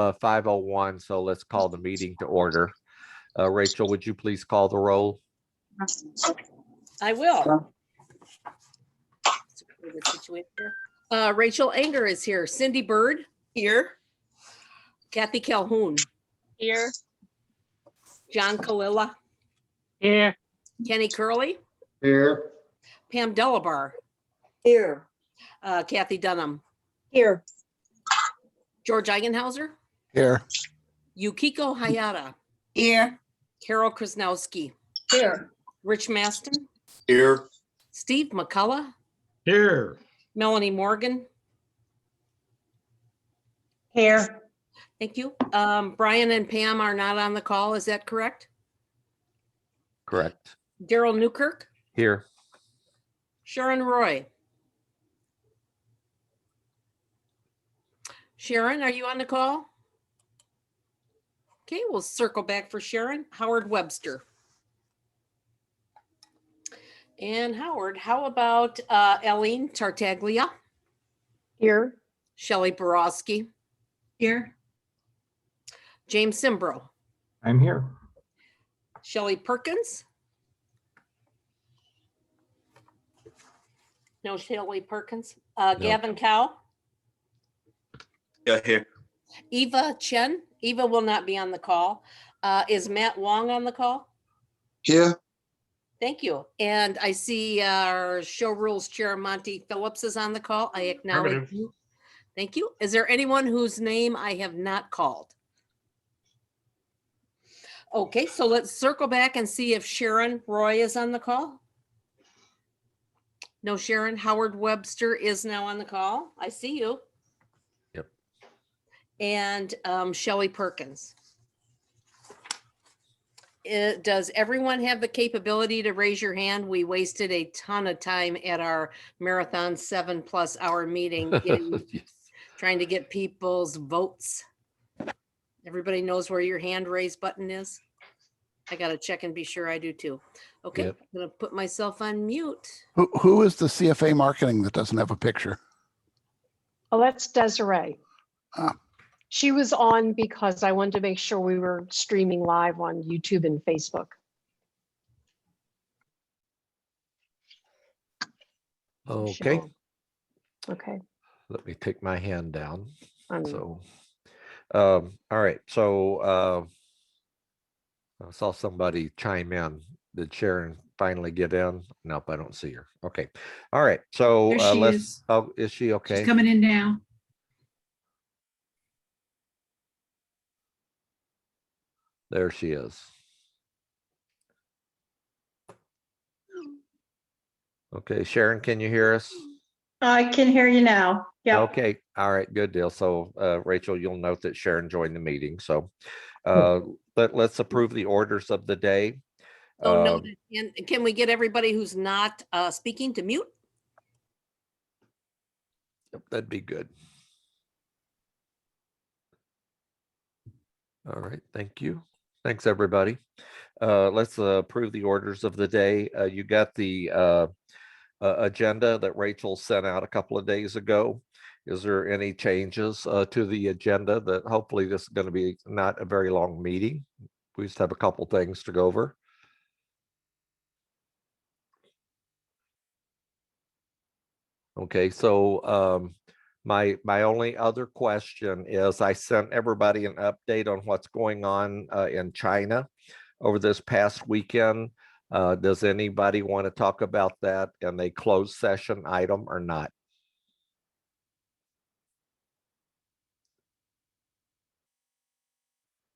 5:01, so let's call the meeting to order. Rachel, would you please call the roll? I will. Rachel Anger is here. Cindy Bird. Here. Kathy Calhoun. Here. John Kalila. Here. Kenny Curley. Here. Pam Delabar. Here. Kathy Dunham. Here. George Eigenhauser. Here. Yukiko Hayata. Here. Carol Krasnowski. Here. Rich Maston. Here. Steve McCullough. Here. Melanie Morgan. Here. Thank you. Brian and Pam are not on the call. Is that correct? Correct. Daryl Newkirk. Here. Sharon Roy. Sharon, are you on the call? Okay, we'll circle back for Sharon. Howard Webster. And Howard, how about Eileen Tartaglia? Here. Shelley Borowski. Here. James Simbro. I'm here. Shelley Perkins. No Shelley Perkins. Gavin Cow. Yeah, here. Eva Chen. Eva will not be on the call. Is Matt Wong on the call? Here. Thank you. And I see our show rules chair, Monty Phillips, is on the call. I acknowledge you. Thank you. Is there anyone whose name I have not called? Okay, so let's circle back and see if Sharon Roy is on the call. No, Sharon. Howard Webster is now on the call. I see you. Yep. And Shelley Perkins. Does everyone have the capability to raise your hand? We wasted a ton of time at our marathon 7+ hour meeting trying to get people's votes. Everybody knows where your hand raise button is. I got to check and be sure I do too. Okay, Yep. I'm going to put myself on mute. Who is the CFA marketing that doesn't have a picture? Oh, that's Desiree. Ah. She was on because I wanted to make sure we were streaming live on YouTube and Facebook. Okay, Okay. let me take my hand down. Um, So, all right. So I saw somebody chime in. Did Sharon finally get in? Nope, I don't see her. Okay. All right. So There she let's. is. Oh, is she okay? She's coming in now. There she is. Okay, Sharon, can you hear us? I can hear you now. Yeah. Okay, all right, good deal. So Rachel, you'll note that Sharon joined the meeting. So let's approve the orders of the day. Oh, no. And can we get everybody who's not speaking to mute? Yep, that'd be good. All right, thank you. Thanks, everybody. Let's approve the orders of the day. You got the agenda that Rachel sent out a couple of days ago. Is there any changes to the agenda? That hopefully this is going to be not a very long meeting. We just have a couple things to go over. Okay, so my only other question is I sent everybody an update on what's going on in China over this past weekend. Does anybody want to talk about that in a closed session item or not?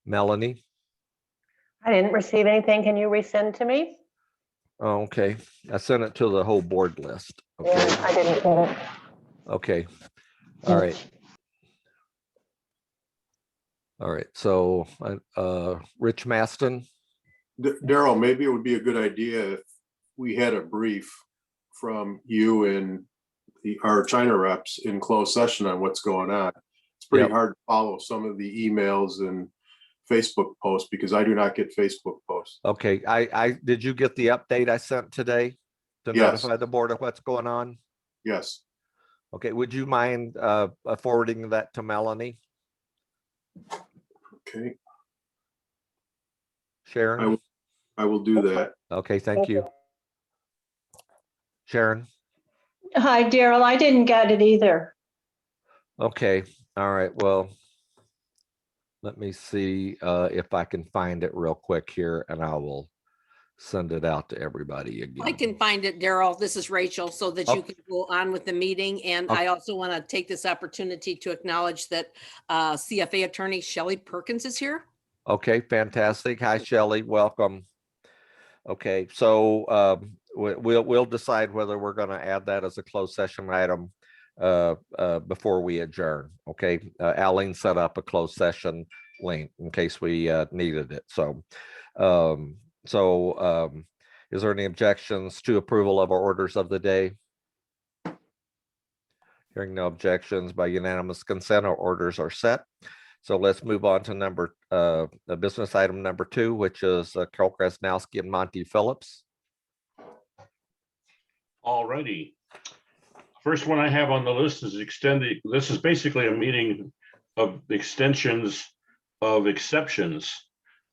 Melanie? I didn't receive anything. Can you resend to me? Oh, okay, I sent it to the whole board list. Okay, Yeah, I didn't get it. okay, all right. All right, so Rich Maston? Daryl, maybe it would be a good idea if we had a brief from you and our China reps in closed session on what's going on. It's pretty Yep. hard to follow some of the emails and Facebook posts because I do not get Facebook posts. Okay, I did you get the update I sent today to Yes. notify the board of what's going on? Yes. Okay, would you mind forwarding that to Melanie? Okay, Sharon? I will do that. Okay, thank you. Sharon? Hi, Daryl. I didn't get it either. Okay, all right, well, let me see if I can find it real quick here and I will send it out to everybody I again. can find it, Daryl. This is Rachel, so that you Oh. can go on with the meeting. And Okay. I also want to take this opportunity to acknowledge that CFA attorney Shelley Perkins is here. Okay, fantastic. Hi, Shelley, welcome. Okay, so we'll decide whether we're going to add that as a closed session item before we adjourn. Okay, Aline set up a closed session link in case we needed it. So, is there any objections to approval of our orders of the day? Hearing no objections, by unanimous consent, our orders are set. So let's move on to business item number 2, which is Carol Krasnowski and Monty Phillips. All righty. First one I have on the list is extended. This is basically a meeting of extensions of exceptions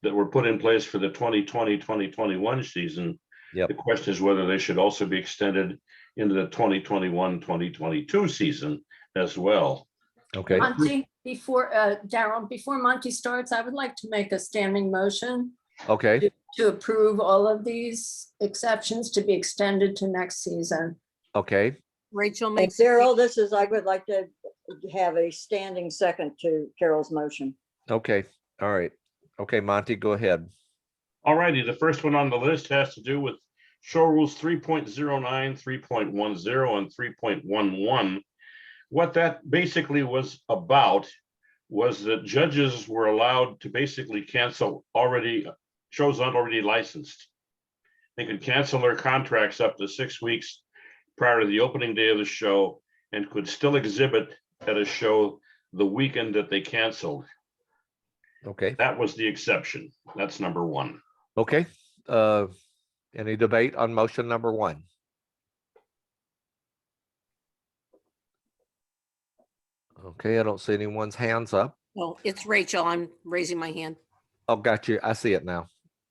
that were put in place for the 2020-2021 season. Yep. The question is whether they should also be extended into the 2021-2022 season as well. Okay, Monty, before, Daryl, before Monty starts, I would like to make a standing motion okay, to approve all of these exceptions to be extended to next season. okay. Rachel And makes. Daryl, I would like to have a standing second to Carol's motion. Okay, all right. Okay, Monty, go ahead. All righty, the first one on the list has to do with show rules 3.09, 3.10, and 3.11. What that basically was about was that judges were allowed to basically cancel shows not already licensed. They could cancel their contracts up to 6 weeks prior to the opening day of the show and could still exhibit at a show the weekend that they canceled. Okay, That was the exception. That's number 1. okay. Any debate on motion number 1? Okay, I don't see anyone's hands up. Oh, it's Rachel. I'm raising my hand. Oh, got you. I see it now.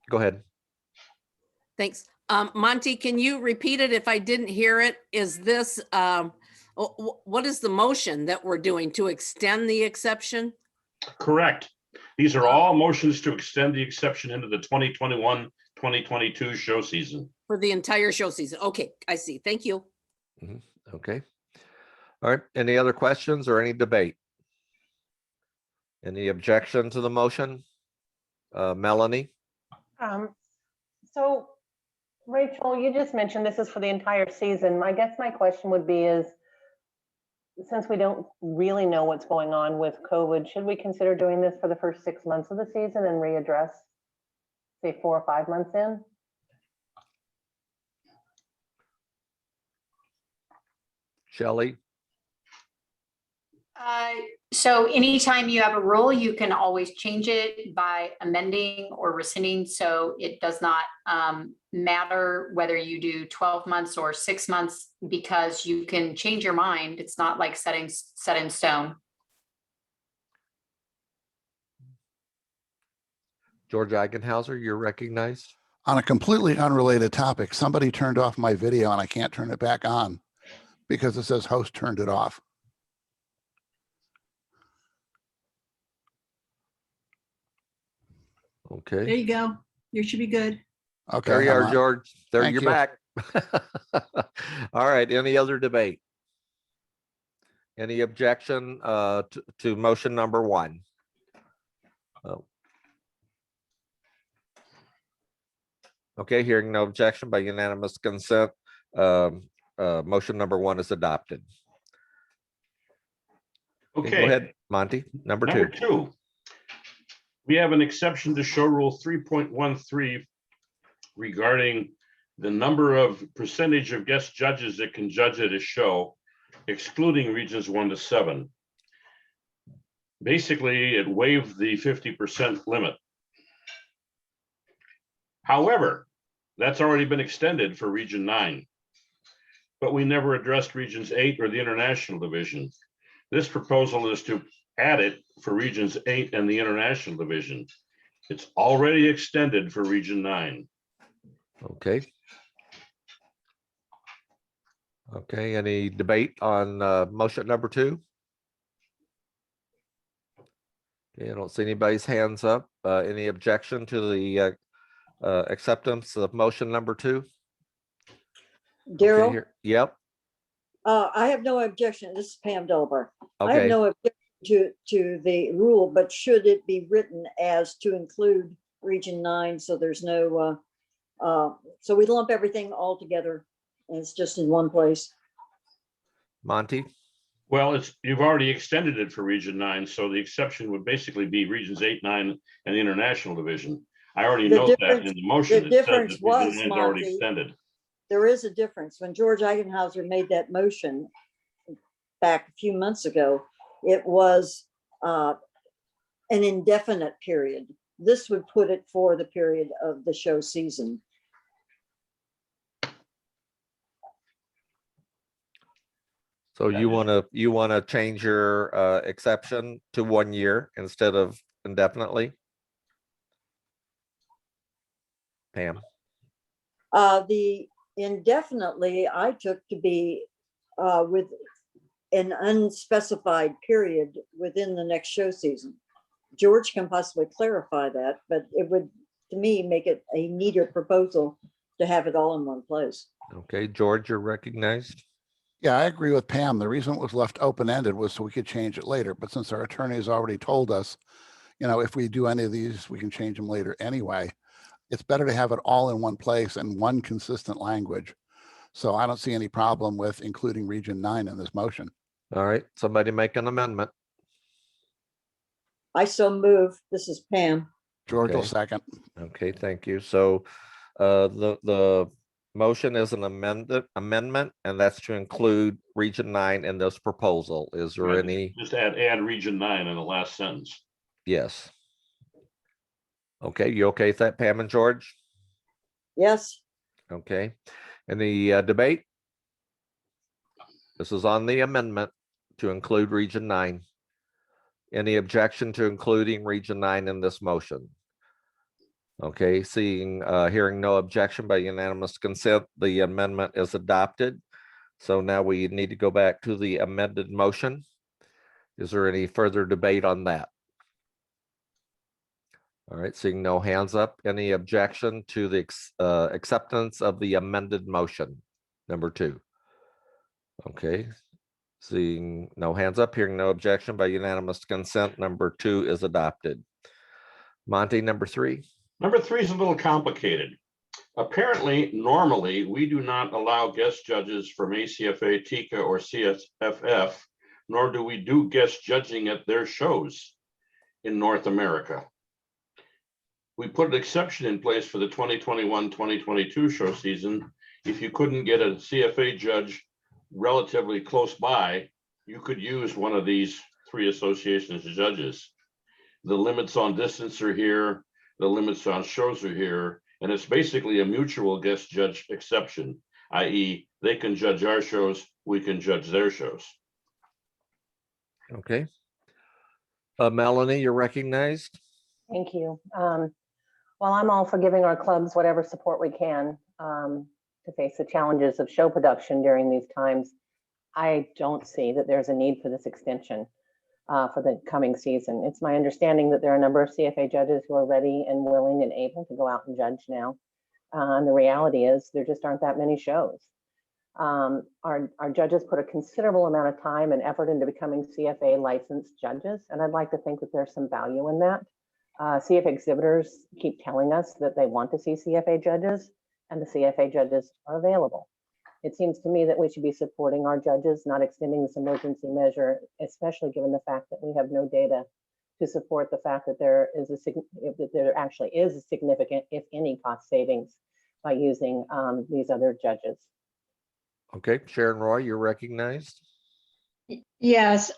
Go ahead. Thanks. Monty, can you repeat it if I didn't hear it? Is this, what is the motion that we're doing to extend the exception? Correct. These are all motions to extend the exception into the 2021-2022 show season. For the entire show season. Okay, I see. Thank you. Okay. All right. Any other questions or any debate? Any objection to the motion? Melanie? So Rachel, you just mentioned this is for the entire season. I guess my question would be is, since we don't really know what's going on with COVID, should we consider doing this for the first 6 months of the season and readdress, say 4 or 5 months in? Shelley? So anytime you have a rule, you can always change it by amending or rescinding. So it does not matter whether you do 12 months or 6 months, because you can change your mind. It's not like set in stone. George Eigenhauser, you're recognized. On a completely unrelated topic, somebody turned off my video and I can't turn it back on because it says host turned it off. Okay. There you go. You should be good. Okay. There you I'm are, on. George. There Thank you're you. back. All right. Any other debate? Any objection to motion number 1? Oh. Okay, hearing no objection by unanimous consent, motion number 1 is adopted. Okay. Go ahead, Monty. Number 2. Number 2. We have an exception to show rule 3.13 regarding the number of percentage of guest judges that can judge at a show, excluding regions 1 to 7. Basically, it waived the 50% limit. However, that's already been extended for region 9, but we never addressed regions 8 or the international division. This proposal is to add it for Regions 8 and the International Division. It's already extended for Region 9. Okay. Okay, any debate on motion number 2? Okay, I don't see anybody's hands up. Any objection to the acceptance of motion number 2? Okay, Daryl, here. Yep. I have no objection. This is Pam Delbar. I have Okay. no objection to the rule, but should it be written as to include Region 9, so there's no, so we lump everything all together and it's just in one place? Monty? Well, you've already extended it for Region 9, so the exception would basically be Regions 8, 9, and the International Division. I already The know that difference- in the motion. the It says difference that Region was, 9 is already Monty, extended. There is a difference. When George Eichenhauser made that motion back a few months ago, it was an indefinite period. This would put it for the period of the show season. So you want to change your exception to 1 year instead of indefinitely? Pam? The indefinitely I took to be with an unspecified period within the next show season. George can possibly clarify that, but it would, to me, make it a neater proposal to have it all in one place. Okay, George, you're recognized. Yeah, I agree with Pam. The reason it was left open-ended was so we could change it later. But since our attorney has already told us, you know, if we do any of these, we can change them later anyway. It's better to have it all in one place and one consistent language. So I don't see any problem with including Region 9 in this motion. All right, somebody make an amendment. I so move. This is Pam. George will Okay. second. Okay, thank you. So the motion is an amendment, and that's to include Region 9 in this proposal. Is there Yeah, any? Just add Region 9 in the last sentence. Yes. Okay, you okay with that, Pam and George? Yes. Okay. Any debate? This is on the amendment to include Region 9. Any objection to including Region 9 in this motion? Okay, hearing no objection by unanimous consent, the amendment is adopted. So now we need to go back to the amended motion. Is there any further debate on that? All right, seeing no hands up, any objection to the acceptance of the amended motion, number 2? Okay, seeing no hands up, hearing no objection by unanimous consent, number 2 is adopted. Monty, number 3? Number 3 is a little complicated. Apparently, normally, we do not allow guest judges from ACFA, TICA, or CFF, nor do we do guest judging at their shows in North America. We put an exception in place for the 2021-2022 show season. If you couldn't get a CFA judge relatively close by, you could use one of these 3 associations of judges. The limits on distance are here, the limits on shows are here, and it's basically a mutual guest judge exception, i.e. they can judge our shows, we can judge their shows. Okay. Melanie, you're recognized. Thank you. Well, I'm all for giving our clubs whatever support we can to face the challenges of show production during these times. I don't see that there's a need for this extension for the coming season. It's my understanding that there are a number of CFA judges who are ready and willing and able to go out and judge now. And the reality is there just aren't that many shows. Our judges put a considerable amount of time and effort into becoming CFA licensed judges, and I'd like to think that there's some value in that. CFA exhibitors keep telling us that they want to see CFA judges, and the CFA judges are available. It seems to me that we should be supporting our judges, not extending this emergency measure, especially given the fact that we have no data to support the fact that there actually is a significant, if any, cost savings by using these other judges. Okay, Sharon Roy, you're recognized. Yes,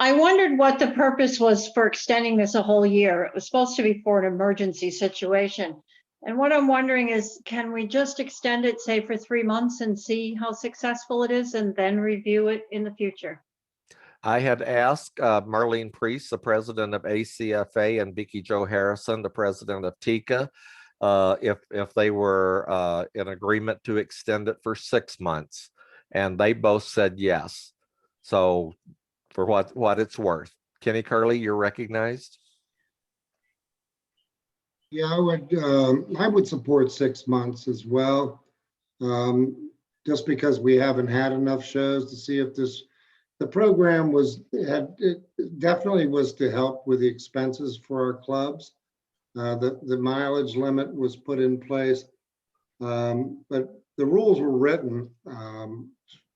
I wondered what the purpose was for extending this a whole year. It was supposed to be for an emergency situation. And what I'm wondering is, can we just extend it, say, for 3 months and see how successful it is and then review it in the future? I had asked Marlene Priest, the president of ACFA, and Vicki Jo Harrison, the president of TICA, if they were in agreement to extend it for 6 months, and they both said yes. So for what it's worth. Kenny Curley, you're recognized. Yeah, I would support 6 months as well. Just because we haven't had enough shows to see if the program it definitely was to help with the expenses for our clubs. The mileage limit was put in place, but the rules were written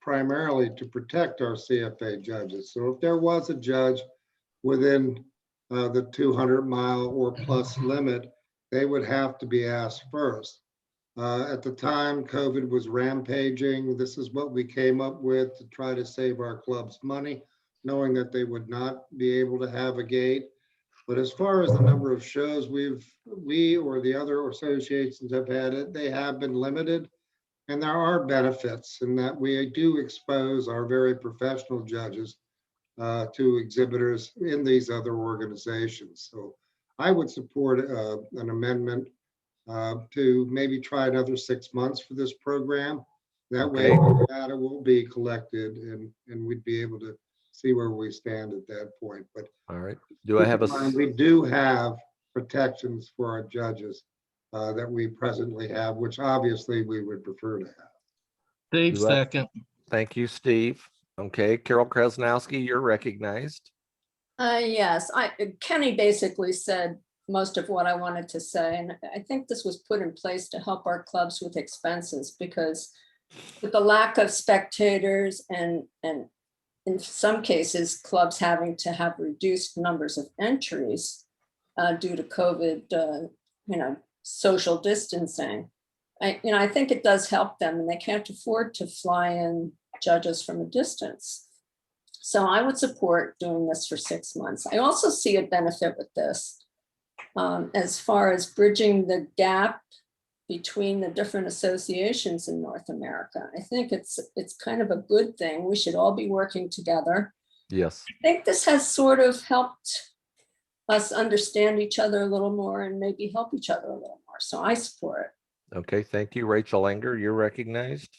primarily to protect our CFA judges. So if there was a judge within the 200-mile or plus limit, they would have to be asked first. At the time, COVID was rampaging. This is what we came up with to try to save our clubs money, knowing that they would not be able to have a gate. But as far as the number of shows we or the other associations have had, they have been limited. And there are benefits in that we do expose our very professional judges to exhibitors in these other organizations. So I would support an amendment to maybe try another 6 months for this program. That way data will be collected and we'd be able to see where we stand at that point. But all right, do I have we do have protections for our judges that we presently have, which obviously we would prefer to have. Steve, second. Thank you, Steve. Okay, Carol Krasnowski, you're recognized. Yes, Kenny basically said most of what I wanted to say. And I think this was put in place to help our clubs with expenses, because with the lack of spectators and in some cases, clubs having to have reduced numbers of entries due to COVID, social distancing. I think it does help them, and they can't afford to fly in judges from a distance. So I would support doing this for 6 months. I also see a benefit with this as far as bridging the gap between the different associations in North America. I think it's kind of a good thing. We should all be working together. Yes. I think this has sort of helped us understand each other a little more and maybe help each other a little more. So I support it. Okay, thank you. Rachel Anger, you're recognized.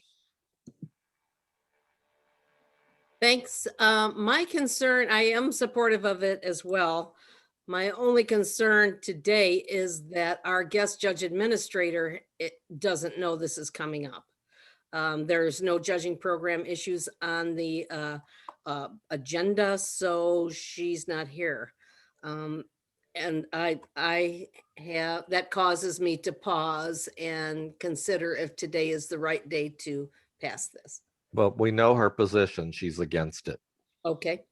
Thanks. My concern, I am supportive of it as well. My only concern today is that our guest judge administrator doesn't know this is coming up. There's no judging program issues on the agenda, so she's not here. And I have, that causes me to pause and consider if today is the right day to pass this. Well, we know her position. She's against it. Okay.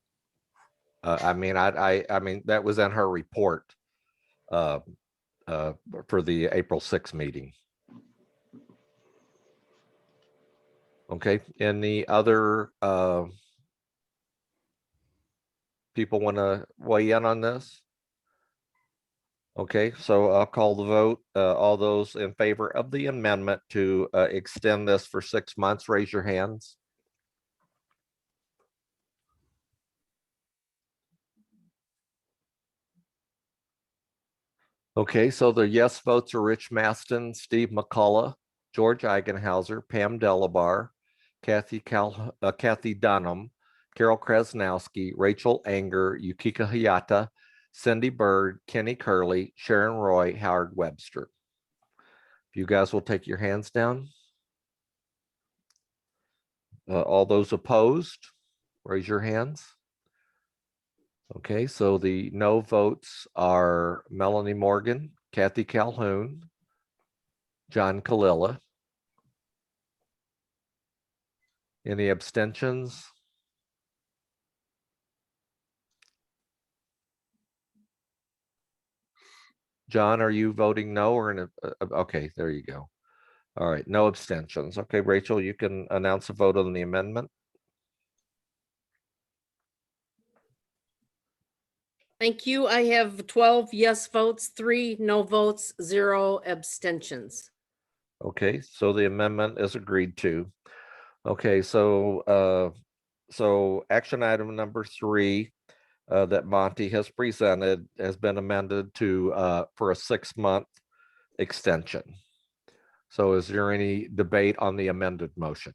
I mean, that was in her report for the April 6th meeting. Okay. Any other people want to weigh in on this? Okay, so I'll call the vote. All those in favor of the amendment to extend this for 6 months, raise your hands. Okay, so the yes votes are Rich Maston, Steve McCullough, George Eigenhauser, Pam Delabar, Kathy Dunham, Carol Krasnowski, Rachel Anger, Yukika Hayata, Cindy Bird, Kenny Curley, Sharon Roy, Howard Webster. If you guys will take your hands down. All those opposed, raise your hands. Okay, so the no votes are Melanie Morgan, Kathy Calhoun, John Kalila. Any abstentions? John, are you voting no or in okay, there you go. All right, no abstentions. Okay, Rachel, you can announce a vote on the amendment. Thank you. I have 12 yes votes, 3 no votes, 0 abstentions. Okay, so the amendment is agreed to. Okay, so so action item number 3 that Monty has presented has been amended to for a 6-month extension. So is there any debate on the amended motion?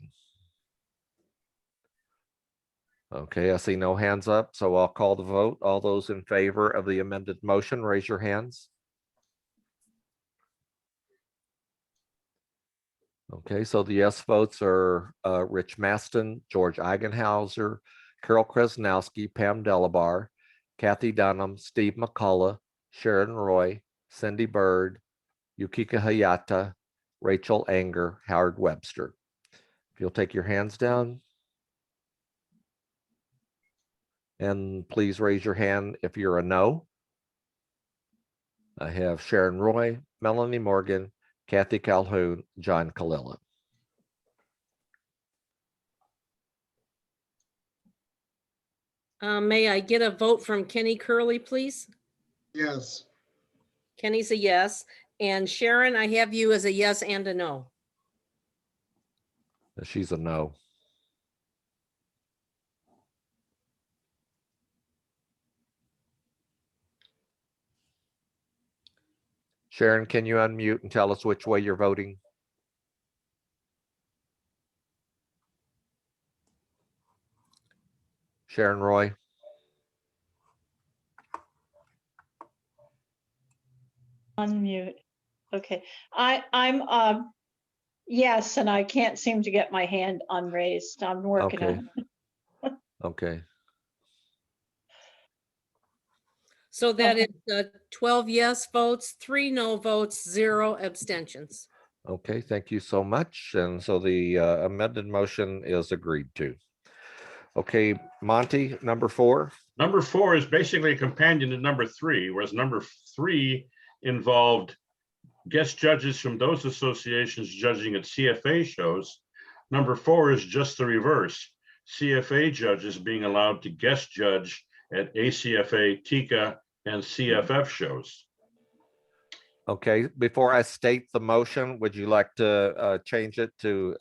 Okay, I see no hands up, so I'll call the vote. All those in favor of the amended motion, raise your hands. Okay, so the yes votes are Rich Maston, George Eigenhauser, Carol Krasnowski, Pam Delabar, Kathy Dunham, Steve McCullough, Sharon Roy, Cindy Bird, Yukika Hayata, Rachel Anger, Howard Webster. If you'll take your hands down. And please raise your hand if you're a no. I have Sharon Roy, Melanie Morgan, Kathy Calhoun, John Kalila. May I get a vote from Kenny Curley, please? Yes. Kenny's a yes. And Sharon, I have you as a yes and a no. She's a no. Sharon, can you unmute and tell us which way you're voting? Sharon Roy. Unmute. Okay, I'm yes, and I can't seem to get my hand unraised. I'm working Okay. on it. Okay. So that is 12 yes votes, 3 no votes, 0 abstentions. Okay, thank you so much. And so the amended motion is agreed to. Okay, Monty, number 4. Number 4 is basically a companion to number 3, whereas number 3 involved guest judges from those associations judging at CFA shows. Number 4 is just the reverse. CFA judges being allowed to guest judge at ACFA, TICA, and CFF shows. Okay, before I state the motion, would you like to change it to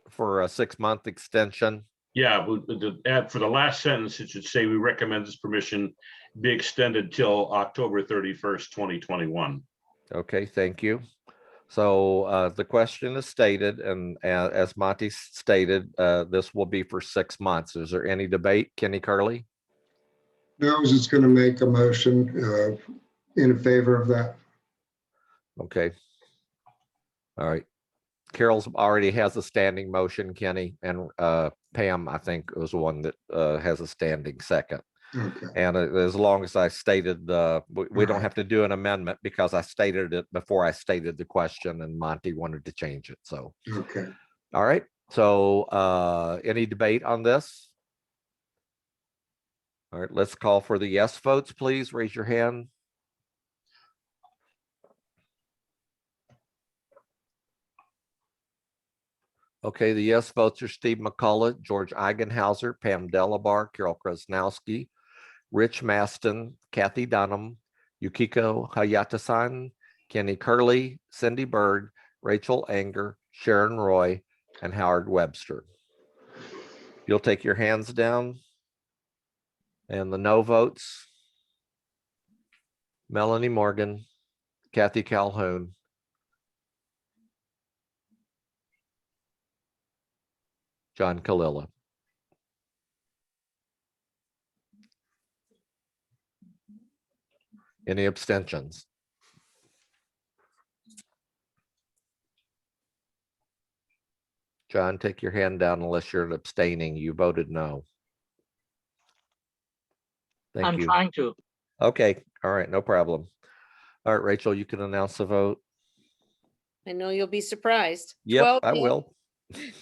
for a 6-month extension? Yeah, for the last sentence, it should say we recommend this permission be extended till October 31st, 2021. Okay, thank you. So the question is stated, and as Monty stated, this will be for 6 months. Is there any debate? Kenny Curley? No, I was just going to make a motion in favor of that. Okay. All right. Carol's already has a standing motion, Kenny, and Pam, I think, was the one that has a standing second. Okay. And as long as I stated, we don't Right. have to do an amendment because I stated it before I stated the question and Monty wanted to change it. So, Okay. all right. So any debate on this? All right, let's call for the yes votes, please. Raise your hand. Okay, the yes votes are Steve McCullough, George Eigenhauser, Pam Delabar, Carol Krasnowski, Rich Maston, Kathy Dunham, Yukiko Hayata-san, Kenny Curley, Cindy Bird, Rachel Anger, Sharon Roy, and Howard Webster. You'll take your hands down. And the no votes, Melanie Morgan, Kathy Calhoun, John Kalila. Any abstentions? John, take your hand down unless you're abstaining. You voted no. Thank I'm you. trying to. Okay, all right, no problem. All right, Rachel, you can announce the vote. I know you'll be surprised. Yep, 12 I yes, will.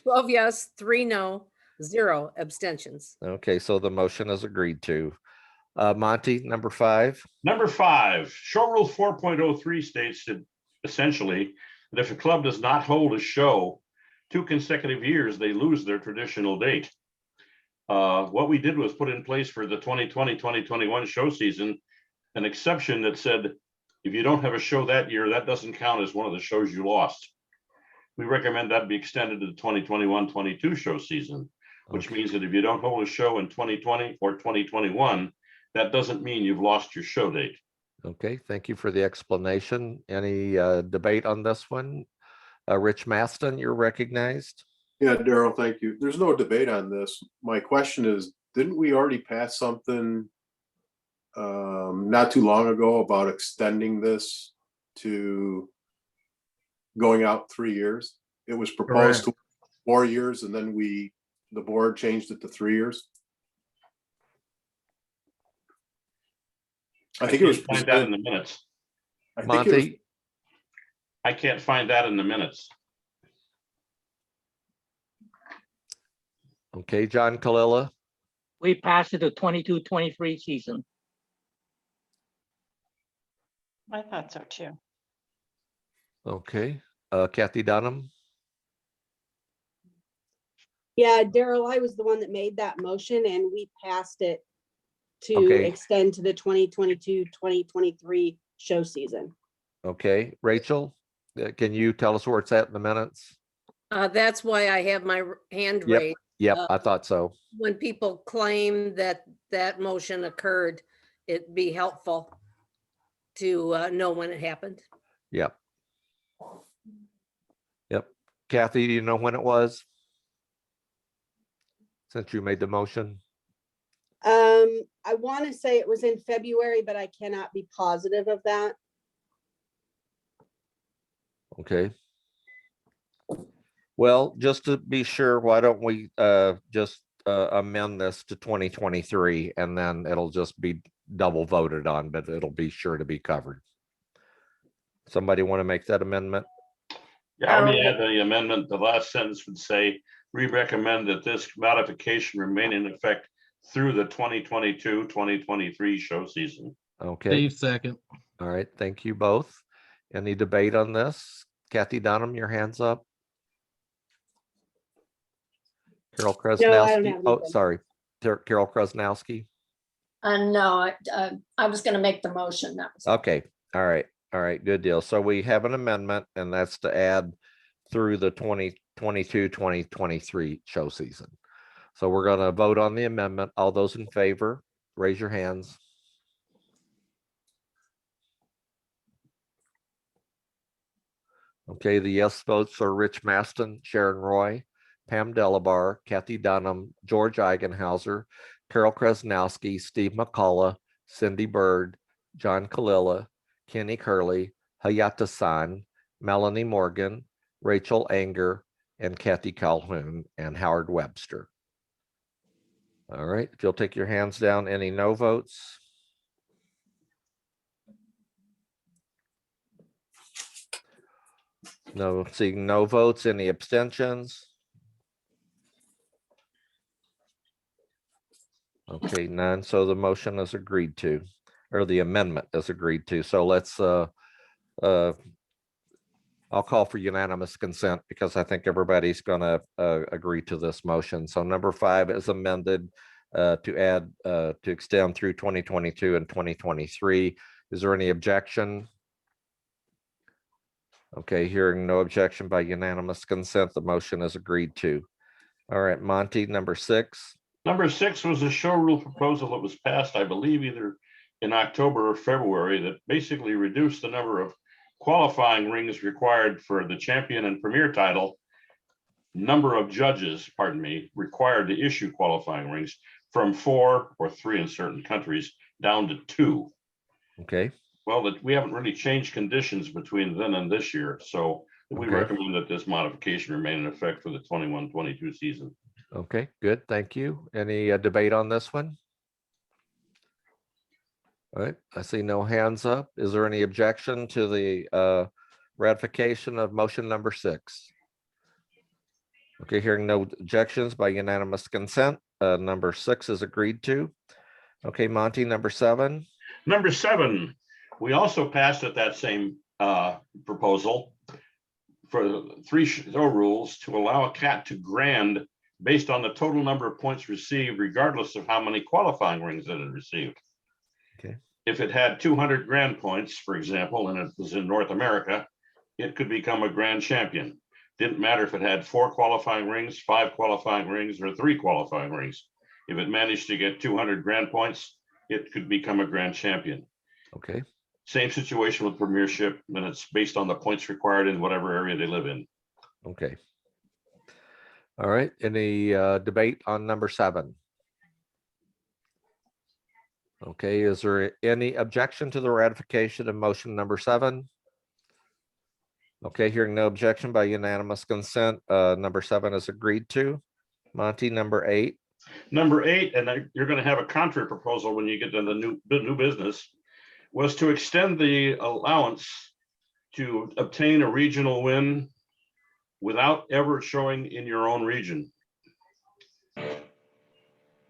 12 yes, 3 no, 0 abstentions. Okay, so the motion is agreed to. Monty, number 5. Number 5, show rule 4.03 states that essentially that if a club does not hold a show 2 consecutive years, they lose their traditional date. What we did was put in place for the 2020-2021 show season an exception that said, if you don't have a show that year, that doesn't count as one of the shows you lost. We recommend that be extended to the 2021-22 show season. which Okay. means that if you don't hold a show in 2020 or 2021, that doesn't mean you've lost your show date. Okay, thank you for the explanation. Any debate on this one? Rich Maston, you're recognized. Yeah, Daryl, thank you. There's no debate on this. My question is, didn't we already pass something not too long ago about extending this to going out 3 years? It was proposed to 4 years, and then the board changed it to 3 years. I think it was Find that in the minutes. I think it was, Monty, I can't find that in the minutes. okay, John Kalila, We passed it to 22-23 season. I thought so too. okay, Kathy Dunham, Yeah, Daryl, I was the one that made that motion and we passed it to Okay. extend to the 2022-2023 show season. okay, Rachel, can you tell us where it's at in the minutes? That's why I have my hand Yep. raised. Yep, I thought so. When people claim that that motion occurred, it'd be helpful to know when it happened. Yep. Yep. Kathy, do you know when it was? Since you made the motion? I want to say it was in February, but I cannot be positive of that. Okay. Well, just to be sure, why don't we just amend this to 2023 and then it'll just be double voted on, but it'll be sure to be covered. Somebody want to make that amendment? Yeah, let me add the amendment. The last sentence would say, we recommend that this modification remain in effect through the 2022-2023 show season. Okay, Dave second. all right, thank you both. Any debate on this? Kathy Dunham, your hands up. Carol No, I don't Krasnowski, have oh, anything. sorry, Carol Krasnowski. No, I was going to make the motion. That was Okay, all right, good deal. So we have an amendment and that's to add through the 2022-2023 show season. So we're gonna vote on the amendment. All those in favor, raise your hands. Okay, the yes votes are Rich Maston, Sharon Roy, Pam Delabar, Kathy Dunham, George Eigenhauser, Carol Krasnowski, Steve McCullough, Cindy Bird, John Kalila, Kenny Curley, Hayata San, Melanie Morgan, Rachel Anger, and Kathy Calhoun, and Howard Webster. All right, if you'll take your hands down, any no votes? No, seeing no votes, any abstentions? Okay, none, so the motion is agreed to, or the amendment is agreed to. So let's, I'll call for unanimous consent because I think everybody's gonna agree to this motion. So number 5 is amended to add, to extend through 2022 and 2023. Is there any objection? Okay, hearing no objection by unanimous consent, the motion is agreed to. All right, Monty, number 6. Number 6 was a show rule proposal that was passed, I believe, either in October or February, that basically reduced the number of qualifying rings required for the champion and premier title. Number of judges, pardon me, required to issue qualifying rings from 4 or 3 in certain countries down to 2. Okay, Well, that we haven't really changed conditions between then and this year, so we Okay. recommend that this modification remain in effect for the 21-22 season. okay, good, thank you. Any debate on this one? All right, I see no hands up. Is there any objection to the ratification of motion number 6? Okay, hearing no objections by unanimous consent, number 6 is agreed to. Okay, Monty, number 7. Number 7, we also passed at that same proposal for 3 show rules to allow a cat to grand based on the total number of points received, regardless of how many qualifying rings it had received. Okay. If it had 200 grand points, for example, and it was in North America, it could become a grand champion. Didn't matter if it had 4 qualifying rings, 5 qualifying rings, or 3 qualifying rings. If it managed to get 200 grand points, it could become a grand champion. Okay. Same situation with premiership, and it's based on the points required in whatever area they live in. Okay. All right. Any debate on number 7? Okay. Is there any objection to the ratification of motion number 7? Okay. Hearing no objection by unanimous consent, number 7 is agreed to. Monty, number 8. Number 8, and you're going to have a contrary proposal when you get to the new business, was to extend the allowance to obtain a regional win without ever showing in your own region.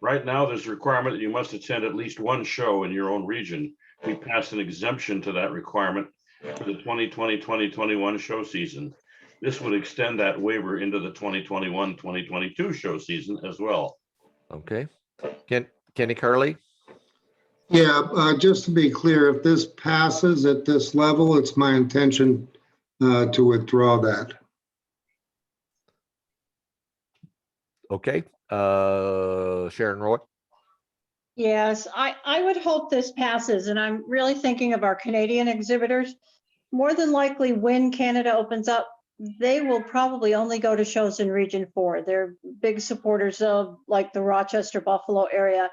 Right now, there's a requirement that you must attend at least 1 show in your own region. We passed an exemption to that requirement for the 2020-2021 show season. This would extend that waiver into the 2021-2022 show season as well. Okay. Kenny Curley? Yeah, just to be clear, if this passes at this level, it's my intention to withdraw that. Okay. Sharon Roy? Yes, I would hope this passes, and I'm really thinking of our Canadian exhibitors. More than likely, when Canada opens up, they will probably only go to shows in Region 4. They're big supporters of like the Rochester, Buffalo area,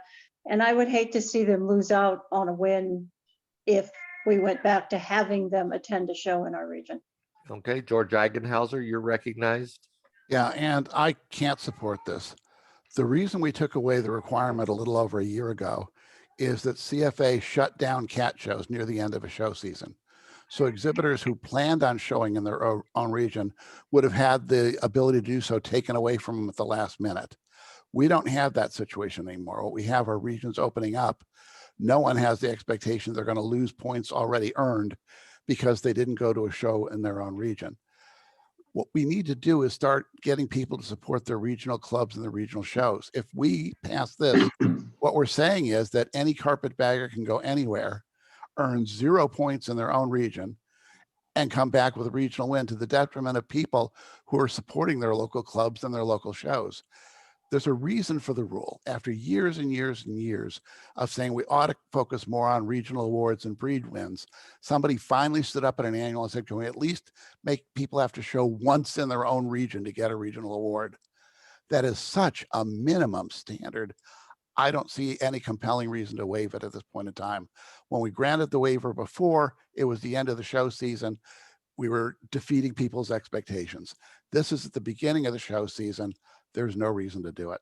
and I would hate to see them lose out on a win if we went back to having them attend a show in our region. Okay. George Eigenhauser, you're recognized. Yeah, and I can't support this. The reason we took away the requirement a little over a year ago is that CFA shut down cat shows near the end of a show season. So exhibitors who planned on showing in their own region would have had the ability to do so taken away from them at the last minute. We don't have that situation anymore. What we have are regions opening up. No one has the expectation they're going to lose points already earned because they didn't go to a show in their own region. What we need to do is start getting people to support their regional clubs and the regional shows. If we pass this, what we're saying is that any carpetbagger can go anywhere, earn 0 points in their own region, and come back with a regional win to the detriment of people who are supporting their local clubs and their local shows. There's a reason for the rule. After years and years and years of saying we ought to focus more on regional awards and breed wins, somebody finally stood up at an annual and said, can we at least make people have to show once in their own region to get a regional award? That is such a minimum standard. I don't see any compelling reason to waive it at this point in time. When we granted the waiver before, it was the end of the show season. We were defeating people's expectations. This is at the beginning of the show season. There's no reason to do it.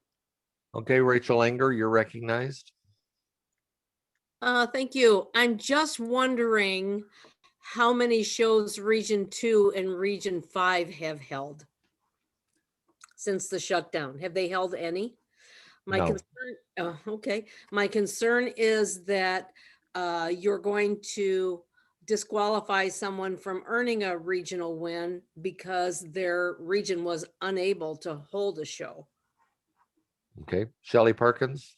Okay, Rachel Anger, you're recognized. Thank you. I'm just wondering how many shows Region 2 and Region 5 have held since the shutdown. Have they held any? My No. concern, okay. My concern is that you're going to disqualify someone from earning a regional win because their region was unable to hold a show. Okay, Shelley Perkins.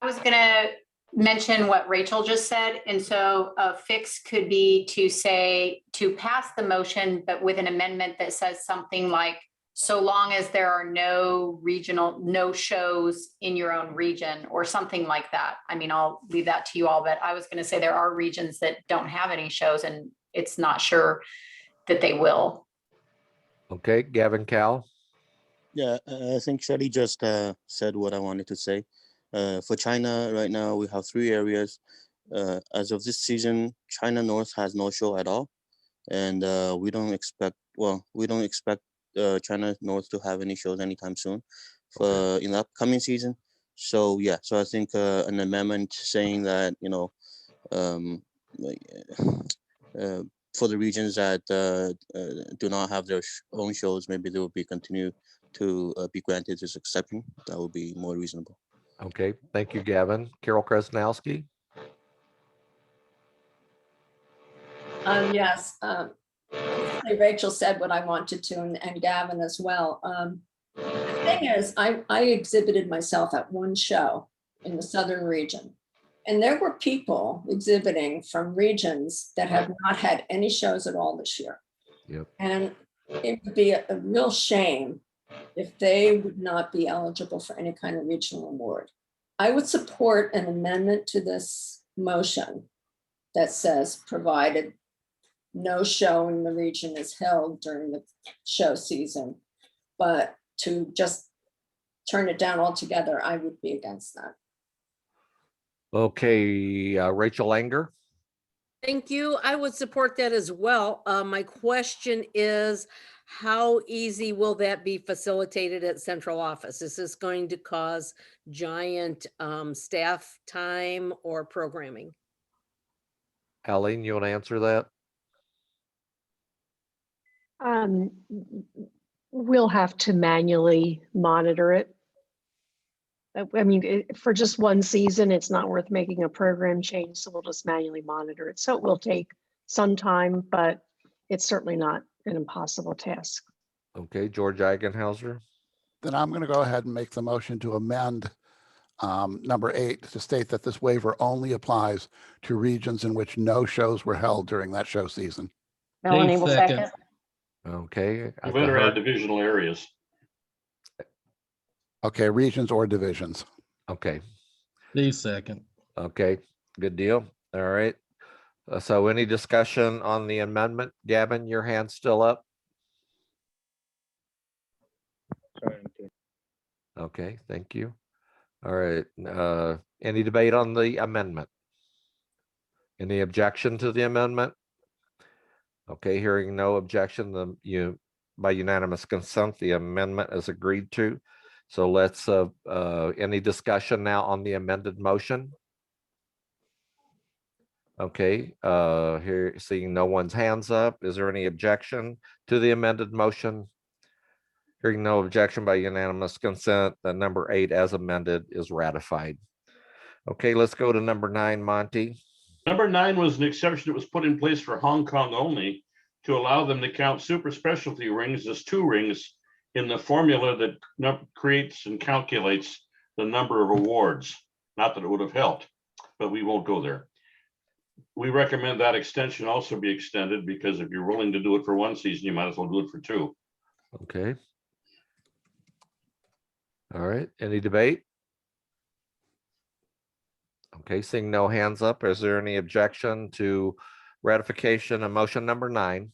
I was gonna mention what Rachel just said, and so a fix could be to say, to pass the motion, but with an amendment that says something like, so long as there are no shows in your own region or something like that. I mean, I'll leave that to you all, but I was gonna say there are regions that don't have any shows and it's not sure that they will. Okay, Gavin Cal. Yeah, I think Shelly just said what I wanted to say. For China right now, we have 3 areas. As of this season, China North has no show at all. And we don't expect China North to have any shows anytime soon in the upcoming season. So yeah, so I think an amendment saying that, you know, for the regions that do not have their own shows, maybe they will be continue to be granted this exception. That would be more reasonable. Okay, thank you, Gavin. Carol Krasnowski. Yes. Rachel said what I wanted to, and Gavin as well. The thing is, I exhibited myself at one show in the southern region, and there were people exhibiting from regions that have not had any shows at all this year. Yep. And it would be a real shame if they would not be eligible for any kind of regional award. I would support an amendment to this motion that says, provided no show in the region is held during the show season, but to just turn it down altogether, I would be against that. Okay, Rachel Anger. Thank you. I would support that as well. My question is, how easy will that be facilitated at central office? Is this going to cause giant staff time or programming? Aline, you want to answer that? We'll have to manually monitor it. I mean, for just one season, it's not worth making a program change, so we'll just manually monitor it. So it will take some time, but it's certainly not an impossible task. Okay, George Eigenhauser. Then I'm going to go ahead and make the motion to amend number 8 to state that this waiver only applies to regions in which no shows were held during that show season. Melanie Dave will second. second. Okay. You I've better add heard- divisional areas. Okay, regions or divisions. Okay, Dave second. okay, good deal. All right. So any discussion on the amendment? Gavin, your hand's still up? Okay, thank you. All right, any debate on the amendment? Any objection to the amendment? Okay, hearing no objection, by unanimous consent, the amendment is agreed to. So let's, any discussion now on the amended motion? Okay, here, seeing no one's hands up, is there any objection to the amended motion? Hearing no objection by unanimous consent, the number 8 as amended is ratified. Okay, let's go to number 9, Monty. Number 9 was an exception that was put in place for Hong Kong only to allow them to count super specialty rings as 2 rings in the formula that creates and calculates the number of awards. Not that it would have helped, but we won't go there. We recommend that extension also be extended because if you're willing to do it for 1 season, you might as well do it for 2. Okay. All right, any debate? Okay, seeing no hands up, is there any objection to ratification of motion number 9?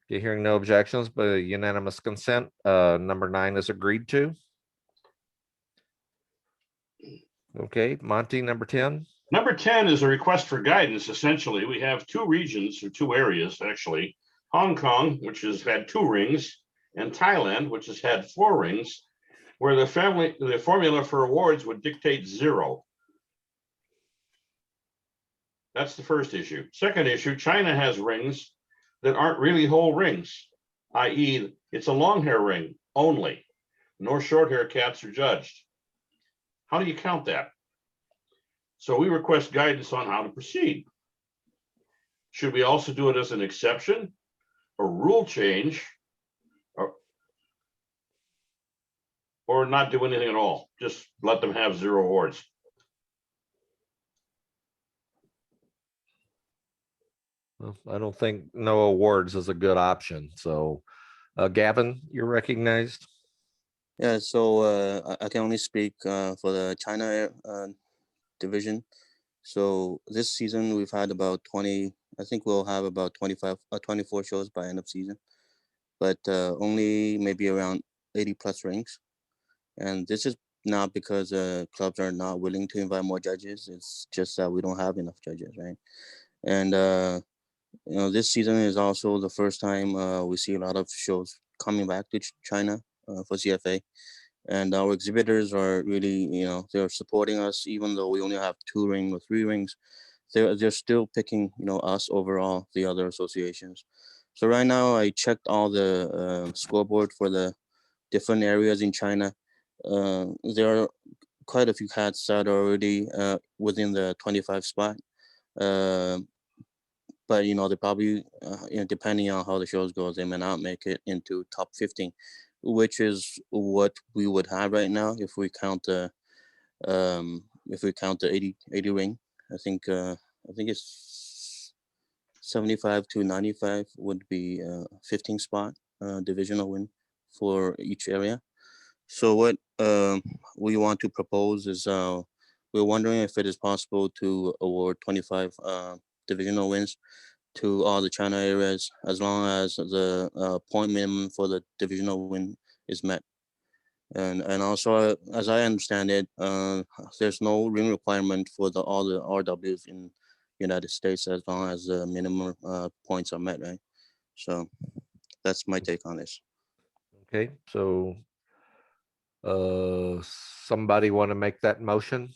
Okay, hearing no objections, but unanimous consent, number 9 is agreed to. Okay, Monty, number 10. Number 10 is a request for guidance. Essentially, we have 2 regions or 2 areas, actually. Hong Kong, which has had 2 rings, and Thailand, which has had 4 rings, where the formula for awards would dictate 0. That's the first issue. Second issue, China has rings that aren't really whole rings, i.e. it's a long hair ring only. No short hair cats are judged. How do you count that? So we request guidance on how to proceed. Should we also do it as an exception, a rule change, or not do anything at all? Just let them have 0 awards. Well, I don't think no awards is a good option. So Gavin, you're recognized. Yeah, so I can only speak for the China division. So this season we've had about 20, I think we'll have about 24 shows by end of season, but only maybe around 80 plus rings. And this is not because clubs are not willing to invite more judges. It's just that we don't have enough judges, right? And you know, this season is also the first time we see a lot of shows coming back to China for CFA. And our exhibitors are really, you know, they're supporting us, even though we only have 2 rings or 3 rings. They're still picking, you know, us over all the other associations. So right now I checked all the scoreboard for the different areas in China. There are quite a few cats that are already within the 25 spot. But you know, they probably, you know, depending on how the shows go, they may not make it into top 15, which is what we would have right now if we count the 80 ring. I think it's 75 to 95 would be 15 spot divisional win for each area. So what we want to propose is we're wondering if it is possible to award 25 divisional wins to all the China areas as long as the point minimum for the divisional win is met. And also, as I understand it, there's no ring requirement for all the RWs in United States as long as the minimum points are met, right? So that's my take on this. Okay, so somebody want to make that motion?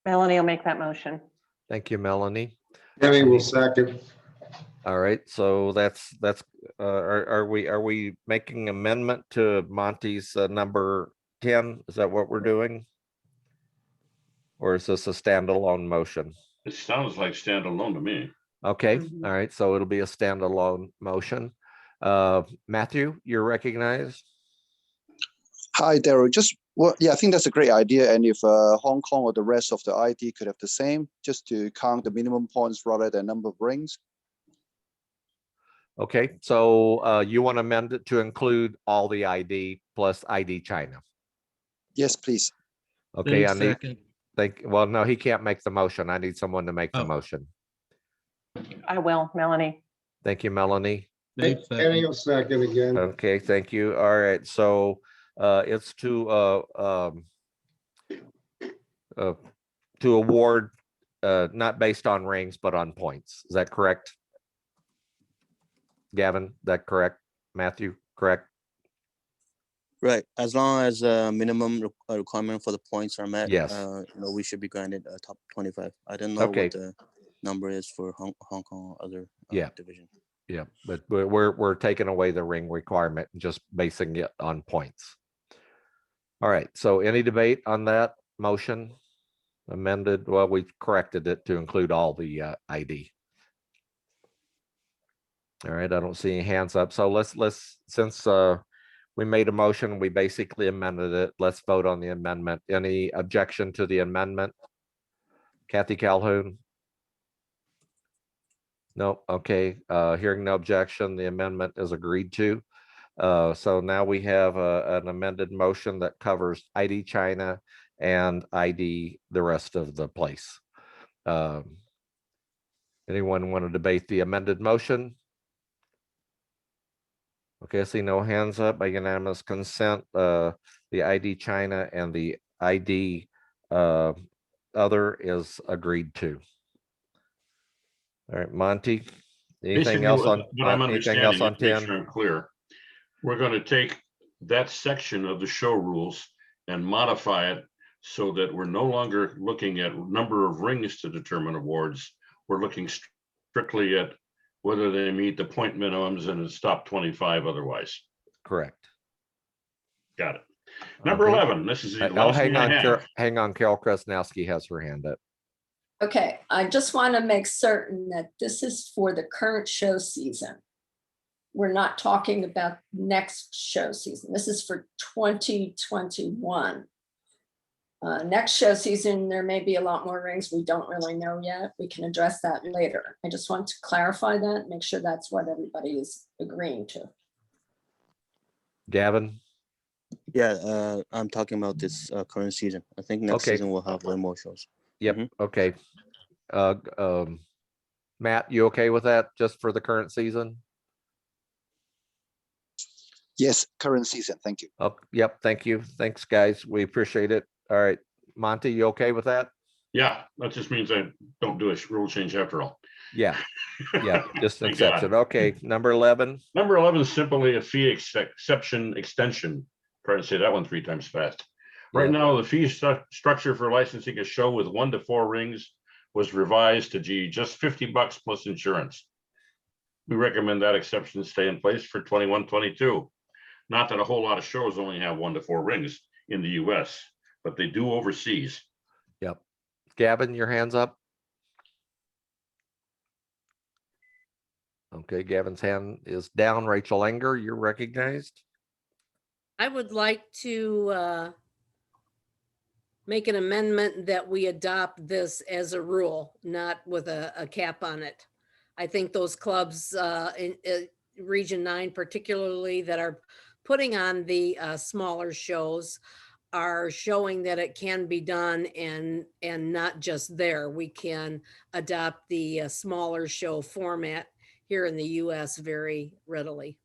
Melanie will make that motion. Thank you, Melanie. Kenny will second. All right, so that's are we making amendment to Monty's number 10? Is that what we're doing? Or is this a standalone motion? It sounds like standalone to me. Okay, Mhm. all right, so it'll be a standalone motion. Matthew, you're recognized. Hi, Daryl. Yeah, I think that's a great idea. And if Hong Kong or the rest of the ID could have the same, just to count the minimum points rather than number of rings. Okay, so you want to amend it to include all the ID plus ID China. Yes, please. Okay, Dave I need, second. well, no, he can't make the motion. I need someone to make the Oh. motion. I will, Melanie. Thank you, Melanie. Dave Kenny second. will second again. Okay, thank you. All right, so it's to award not based on rings, but on points. Is that correct? Gavin, that correct? Matthew, correct? Right, as long as minimum requirement for the points are met, Yes. we should be granted a top 25. I don't know Okay. what the number is for Hong Kong or other Yeah. division. Yeah, but we're taking away the ring requirement and just basing it on points. All right, so any debate on that motion? Amended, well, we corrected it to include all the ID. All right, I don't see any hands up. So let's since we made a motion, we basically amended it. Let's vote on the amendment. Any objection to the amendment? Kathy Calhoun? No, okay. Hearing no objection, the amendment is agreed to. So now we have an amended motion that covers ID China and ID the rest of the place. Anyone want to debate the amended motion? Okay, I see no hands up by unanimous consent. The ID China and the ID other is agreed to. All right, Monty, anything Basically, else on what I'm anything else understanding, on to make 10? sure I'm clear, we're going to take that section of the show rules and modify it so that we're no longer looking at number of rings to determine awards. We're looking strictly at whether they meet the point minimums and it's top 25 otherwise. Correct. Got it. Number Okay. 11, this is the Oh, last hang thing I on, have. hang on. Carol Krasnowski has her hand up. Okay, I just want to make certain that this is for the current show season. We're not talking about next show season. This is for 2021. Next show season, there may be a lot more rings. We don't really know yet. We can address that later. I just want to clarify that, make sure that's what everybody is agreeing to. Gavin? Yeah, I'm talking about this current season. I think next Okay. season we'll have way more shows. Yep. Okay. Matt, you okay with that just for the current season? Yes, current season. Thank you. Oh, yep. Thank you. Thanks, guys. We appreciate it. All right. Monty, you okay with that? Yeah, that just means I don't do a rule change after all. Yeah. Yeah. Just an Thank God. exception. Okay. Number 11. Number 11 is simply a fee exception extension. Try to say that one 3 times fast. Right Yep. now, the fee structure for licensing a show with 1 to 4 rings was revised to just $50 plus insurance. We recommend that exception stay in place for 21-22. Not that a whole lot of shows only have 1 to 4 rings in the US, but they do overseas. Yep. Gavin, your hands up. Okay. Gavin's hand is down. Rachel Enger, you're recognized. I would like to make an amendment that we adopt this as a rule, not with a cap on it. I think those clubs in Region 9 particularly that are putting on the smaller shows are showing that it can be done and not just there. We can adopt the smaller show format here in the US very readily.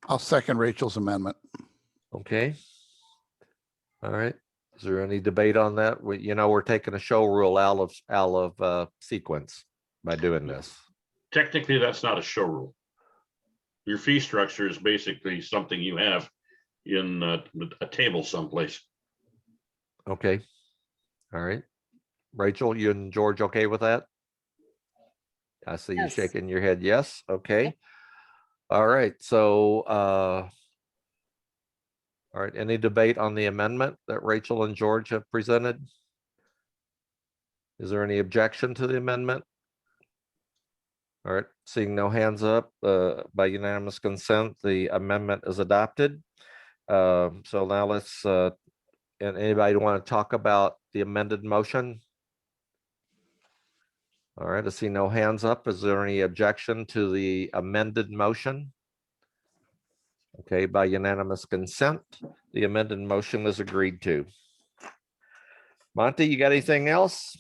I'll second Rachel's amendment. Okay. All right. Is there any debate on that? We're taking a show rule out of sequence by doing this. Technically, that's not a show rule. Your fee structure is basically something you have in a table someplace. Okay. All right. Rachel, you and George okay with that? I see you Yes. shaking your head. Yes. Okay. All right. So, all right. Any debate on the amendment that Rachel and George have presented? Is there any objection to the amendment? All right. Seeing no hands up, by unanimous consent, the amendment is adopted. So now let's, and anybody want to talk about the amended motion? All right, I see no hands up. Is there any objection to the amended motion? Okay, by unanimous consent, the amended motion is agreed to. Monty, you got anything else?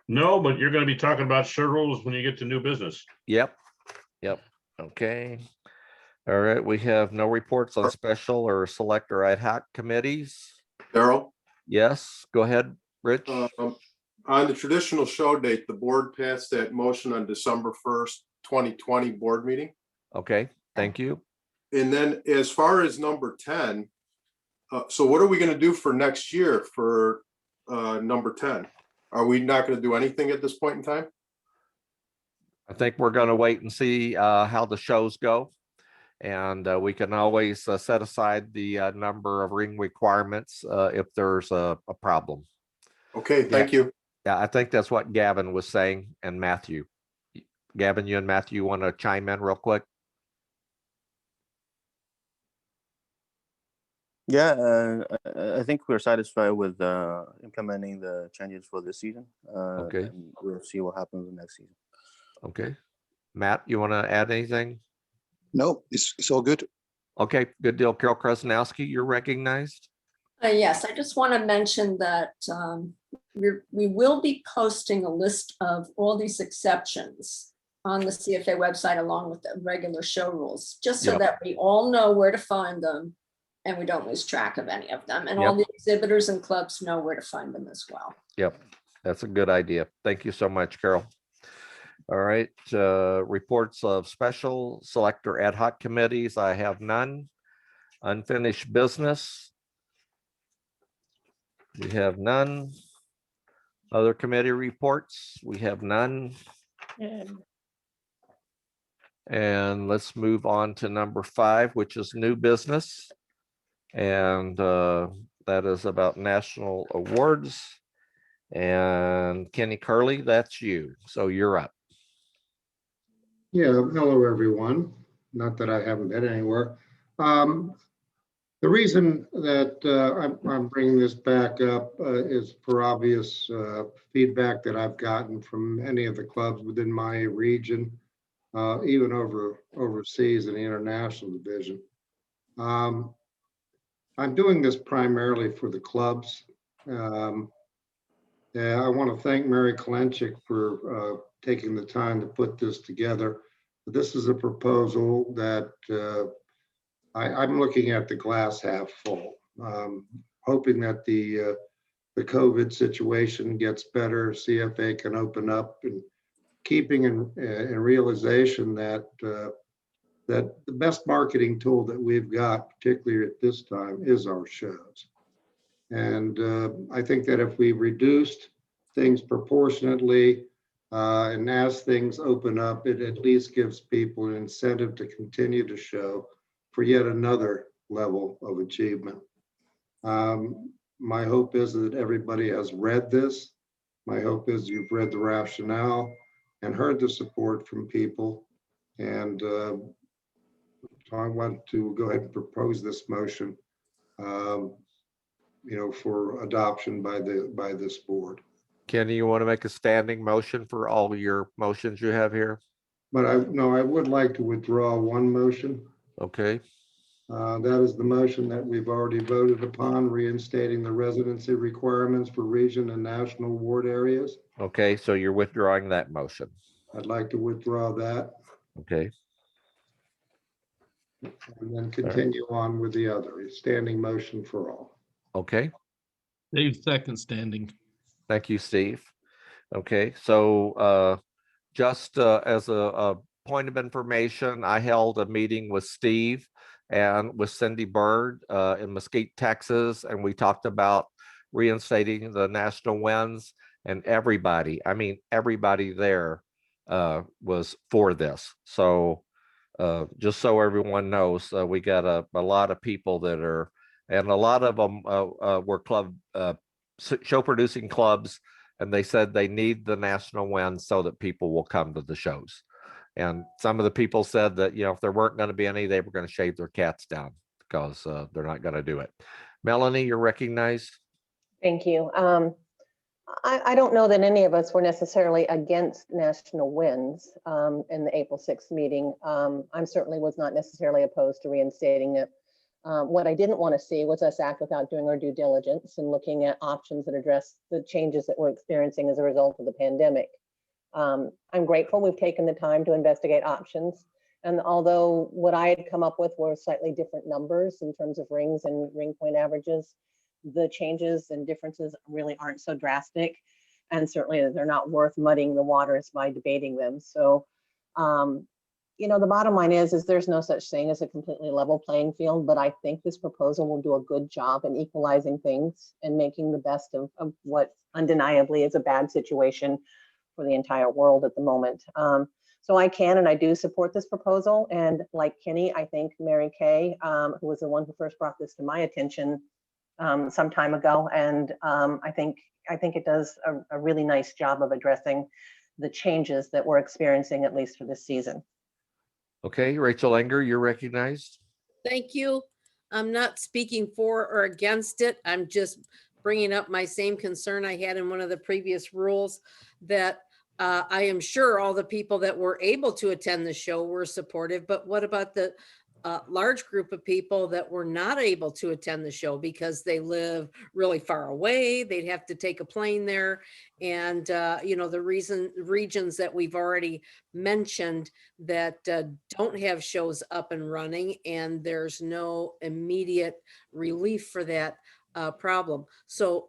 No, but you're going to be talking about show rules when you get to new business. Yep. Okay. All right, we have no reports on special or select or ad hoc committees. Daryl? Yes, go ahead, Rich. On the traditional show date, the board passed that motion on December 1st, 2020 board meeting. Okay, thank you. And then as far as number 10, so what are we going to do for next year for number 10? Are we not going to do anything at this point in time? I think we're going to wait and see how the shows go. And we can always set aside the number of ring requirements if there's a problem. Okay, thank you. Yeah, I think that's what Gavin was saying, and Matthew. Gavin, you and Matthew want to chime in real quick? Yeah, I think we're satisfied with implementing the changes for this season. Okay. And we'll see what happens next season. Okay. Matt, you want to add anything? No, it's all good. Okay, good deal. Carol Krasnowski, you're recognized. Yes, I just want to mention that we will be posting a list of all these exceptions on the CFA website along with the regular show rules, just so Yep. that we all know where to find them and we don't lose track of any of them. And all Yep. the exhibitors and clubs know where to find them as well. Yep, that's a good idea. Thank you so much, Carol. All right, reports of special, select or ad hoc committees. I have none. Unfinished business. We have none. Other committee reports. We have none. And let's move on to number 5, which is new business. And that is about national awards. And Kenny Curley, that's you. So you're up. Yeah, hello, everyone. Not that I haven't been anywhere. The reason that I'm bringing this back up is for obvious feedback that I've gotten from many of the clubs within my region, even overseas in the international division. I'm doing this primarily for the clubs. I want to thank Mary Kalenchik for taking the time to put this together. This is a proposal that I'm looking at the glass half full, hoping that the COVID situation gets better, CFA can open up, and keeping in realization that that the best marketing tool that we've got, particularly at this time, is our shows. And I think that if we reduced things proportionately, and as things open up, it at least gives people an incentive to continue to show for yet another level of achievement. My hope is that everybody has read this. My hope is you've read the rationale and heard the support from people. And so I want to go ahead and propose this motion. for adoption by this board. Kenny, you want to make a standing motion for all your motions you have here? But I would like to withdraw one motion. Okay, That is the motion that we've already voted upon, reinstating the residency requirements for region and national ward areas. okay, so you're withdrawing that motion. I'd like to withdraw that Okay, and then continue on with the other, standing motion for all. okay. Dave second standing. Thank you, Steve. Okay, so just as a point of information, I held a meeting with Steve and with Cindy Bird in Mesquite, Texas, and we talked about reinstating the national winds, and everybody, I mean, everybody there was for this. So just so everyone knows, we got a lot of people that are, and a lot of them were club show producing clubs, and they said they need the national win so that people will come to the shows. And some of the people said that, if there weren't going to be any, they were going to shave their cats down because they're not going to do it. Melanie, you're recognized. Thank you. I don't know that any of us were necessarily against national wins in the April 6th meeting. I certainly was not necessarily opposed to reinstating it. What I didn't want to see was us act without doing our due diligence and looking at options that address the changes that we're experiencing as a result of the pandemic. I'm grateful we've taken the time to investigate options. And although what I had come up with were slightly different numbers in terms of rings and ring point averages, the changes and differences really aren't so drastic. And certainly they're not worth muddying the waters by debating them. So, the bottom line is there's no such thing as a completely level playing field, but I think this proposal will do a good job in equalizing things and making the best of what undeniably is a bad situation for the entire world at the moment. So I can and I do support this proposal. And like Kenny, I think Mary Kay, who was the one who first brought this to my attention some time ago. And I think it does a really nice job of addressing the changes that we're experiencing, at least for this season. Okay, Rachel Enger, you're recognized. Thank you. I'm not speaking for or against it. I'm just bringing up my same concern I had in one of the previous rules, that I am sure all the people that were able to attend the show were supportive, but what about the large group of people that were not able to attend the show because they live really far away? They'd have to take a plane there. And, the regions that we've already mentioned that don't have shows up and running, and there's no immediate relief for that problem. So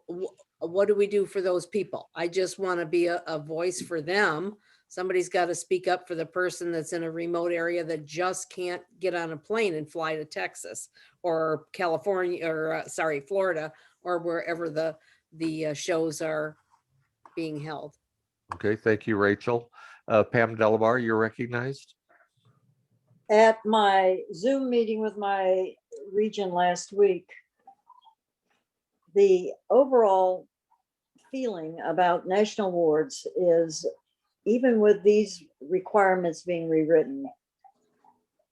what do we do for those people? I just want to be a voice for them. Somebody's got to speak up for the person that's in a remote area that just can't get on a plane and fly to Texas or California or Florida, or wherever the shows are being held. Okay, thank you, Rachel. Pam Delabar, you're recognized. At my Zoom meeting with my region last week, the overall feeling about national awards is, even with these requirements being rewritten,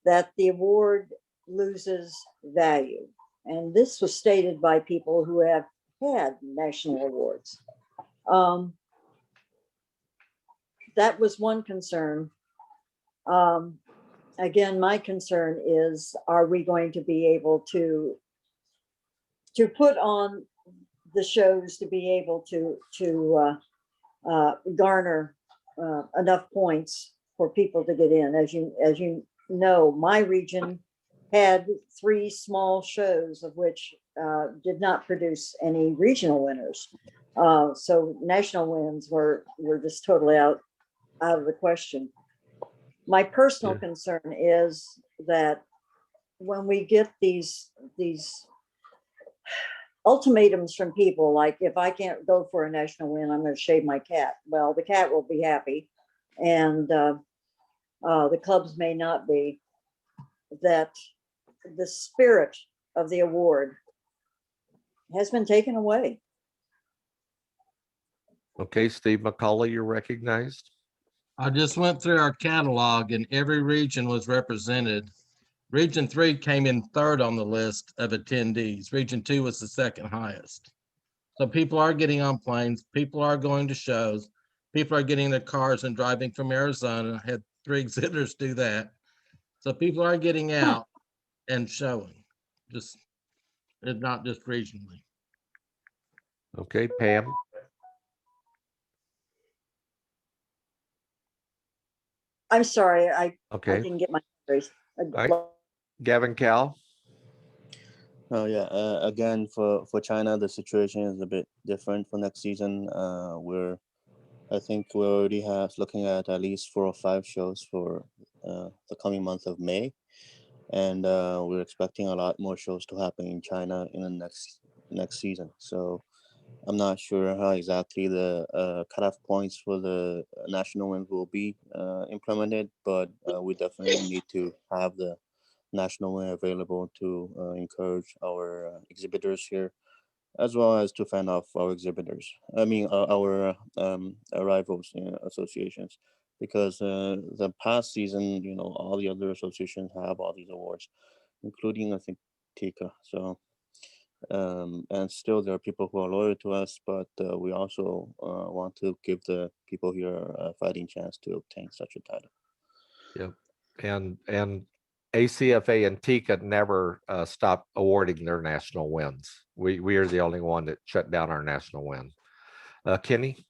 that the award loses value. And this was stated by people who have had national awards. That was one concern. Again, my concern is, are we going to be able to put on the shows to be able to garner enough points for people to get in? As you know, my region had 3 small shows, of which did not produce any regional winners. So national wins were just totally out of the question. My personal concern is that when we get these ultimatums from people, like, if I can't go for a national win, I'm going to shave my cat. Well, the cat will be happy, and the clubs may not be. That the spirit of the award has been taken away. Okay, Steve McCauley, you're recognized. I just went through our catalog and every region was represented. Region 3 came in third on the list of attendees. Region 2 was the second highest. So people are getting on planes, people are going to shows, people are getting in their cars and driving from Arizona. I had 3 exhibitors do that. So people are getting out and showing, just it's not just regionally. Okay, Pam. I'm sorry, I Okay. didn't get my raise. All right. Gavin Cal. Oh yeah. Again, for China, the situation is a bit different for next season. I think we already have looking at least 4 or 5 shows for the coming month of May, and we're expecting a lot more shows to happen in China in the next season. So I'm not sure how exactly the cutoff points for the national wins will be implemented, but we definitely need to have the national win available to encourage our exhibitors here, as well as to fan off our exhibitors. I mean, our rivals associations, because the past season, you know, all the other associations have all these awards, including I think TICA. So. And still there are people who are loyal to us, but we also want to give the people here a fighting chance to obtain such a title. Yep. And ACFA and TICA never stopped awarding their national wins. We are the only one that shut down our national win. Kenny?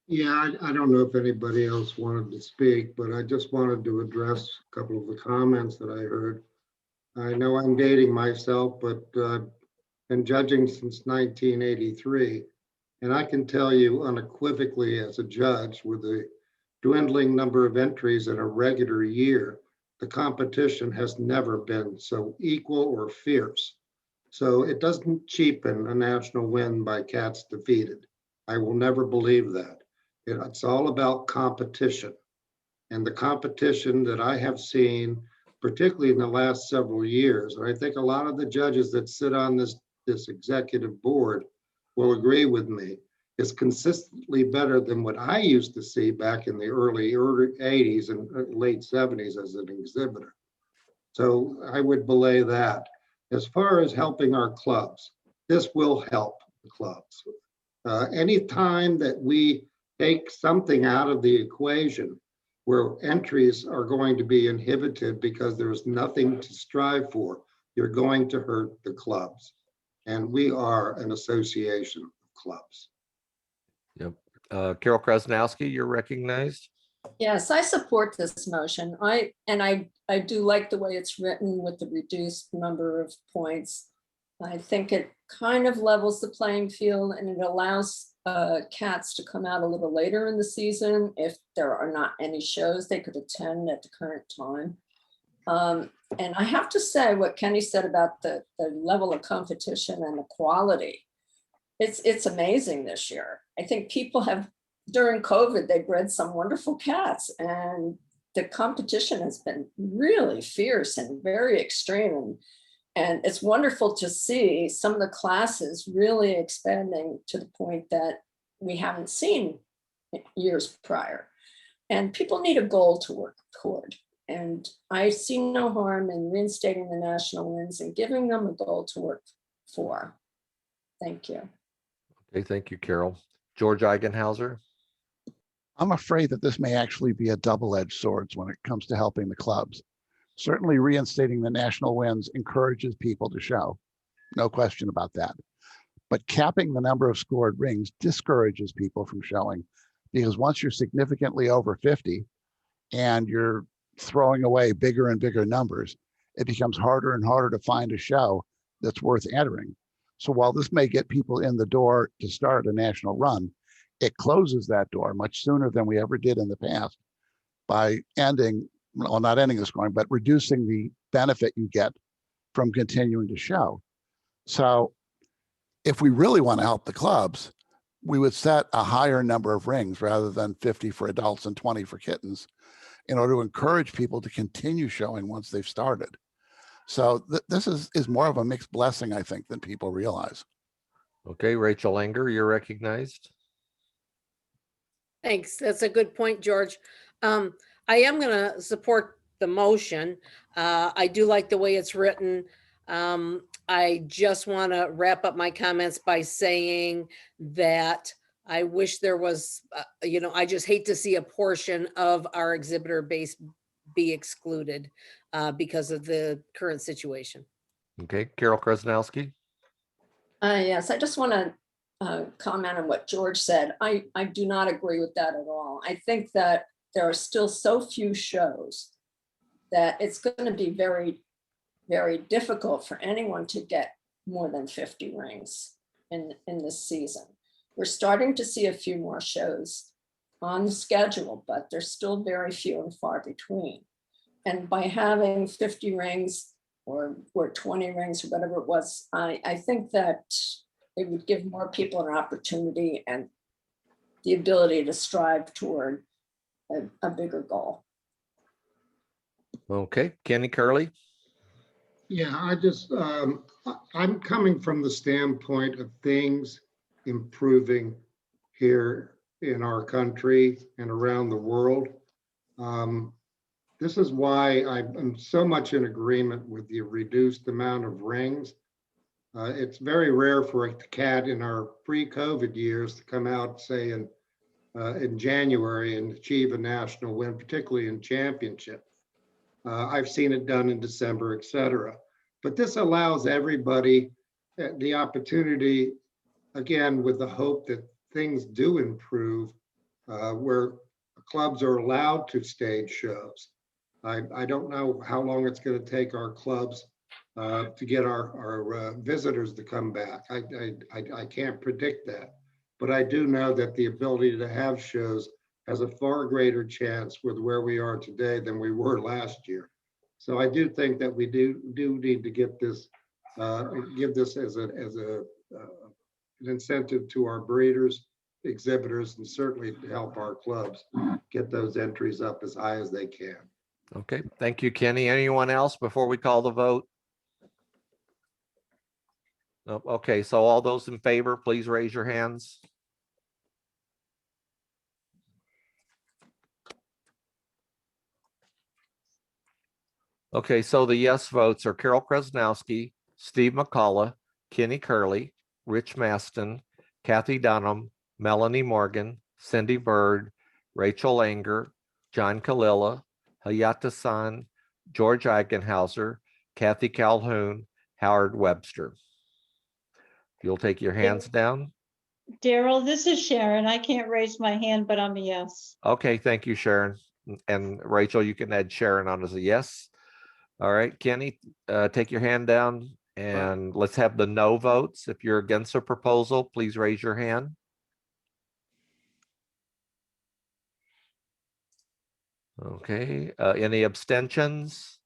Yeah, I don't know if anybody else wanted to speak, but I just wanted to address a couple of the comments that I heard. I know I'm dating myself, but been judging since 1983. And I can tell you unequivocally as a judge, with the dwindling number of entries in a regular year, the competition has never been so equal or fierce. So it doesn't cheapen a national win by cats defeated. I will never believe that. It's all about competition. And the competition that I have seen, particularly in the last several years, and I think a lot of the judges that sit on this executive board will agree with me, is consistently better than what I used to see back in the early 80s and late 70s as an exhibitor. So I would belay that. As far as helping our clubs, this will help the clubs. Any time that we take something out of the equation where entries are going to be inhibited because there's nothing to strive for, you're going to hurt the clubs. And we are an association of clubs. Yep. Carol Krasnowski, you're recognized. Yes, I support this motion. I do like the way it's written with the reduced number of points. I think it kind of levels the playing field, and it allows cats to come out a little later in the season. If there are not any shows they could attend at the current time. And I have to say what Kenny said about the level of competition and the quality. It's amazing this year. I think people have, during COVID, they bred some wonderful cats, and the competition has been really fierce and very extreme. And it's wonderful to see some of the classes really expanding to the point that we haven't seen years prior. And people need a goal to work toward. And I see no harm in reinstating the national wins and giving them a goal to work for. Thank you. Okay, thank you, Carol. George Eigenhauser. I'm afraid that this may actually be a double-edged sword when it comes to helping the clubs. Certainly reinstating the national wins encourages people to show, no question about that. But capping the number of scored rings discourages people from showing, because once you're significantly over 50 and you're throwing away bigger and bigger numbers, it becomes harder and harder to find a show that's worth entering. So while this may get people in the door to start a national run, it closes that door much sooner than we ever did in the past by ending, well, not ending the scoring, but reducing the benefit you get from continuing to show. So if we really want to help the clubs, we would set a higher number of rings rather than 50 for adults and 20 for kittens in order to encourage people to continue showing once they've started. So this is more of a mixed blessing, I think, than people realize. Okay, Rachel Langer, you're recognized. Thanks. That's a good point, George. I am going to support the motion. I do like the way it's written. I just want to wrap up my comments by saying that I wish there was, I just hate to see a portion of our exhibitor base be excluded because of the current situation. Okay, Carol Krasnowski. Yes, I just want to comment on what George said. I do not agree with that at all. I think that there are still so few shows that it's going to be very, very difficult for anyone to get more than 50 rings in this season. We're starting to see a few more shows on the schedule, but they're still very few and far between. And by having 50 rings or 20 rings or whatever it was, I think that it would give more people an opportunity and the ability to strive toward a bigger goal. Okay, Kenny Curley. Yeah, I'm coming from the standpoint of things improving here in our country and around the world. This is why I'm so much in agreement with the reduced amount of rings. It's very rare for a cat in our pre-COVID years to come out, say, in January and achieve a national win, particularly in championship. I've seen it done in December, et cetera. But this allows everybody the opportunity, again, with the hope that things do improve, where clubs are allowed to stage shows. I don't know how long it's going to take our clubs to get our visitors to come back. I can't predict that, but I do know that the ability to have shows has a far greater chance with where we are today than we were last year. So I do think that we do need to get this, give this as an incentive to our breeders, exhibitors, and certainly to help our clubs get those entries up as high as they can. Okay, thank you, Kenny. Anyone else before we call the vote? Nope. Okay, so all those in favor, please raise your hands. Okay, so the yes votes are Carol Krasnowski, Steve McCullough, Kenny Curley, Rich Maston, Kathy Dunham, Melanie Morgan, Cindy Bird, Rachel Anger, John Kalila, Hayata San, George Eichenhauser, Kathy Calhoun, Howard Webster. You'll take your hands down. Daryl, this is Sharon. I can't raise my hand, but I'm a yes. Okay, thank you, Sharon. And Rachel, you can add Sharon on as a yes. All right, Kenny, take your hand down and let's have the no votes. If you're against the proposal, please raise your hand. Okay, any abstentions?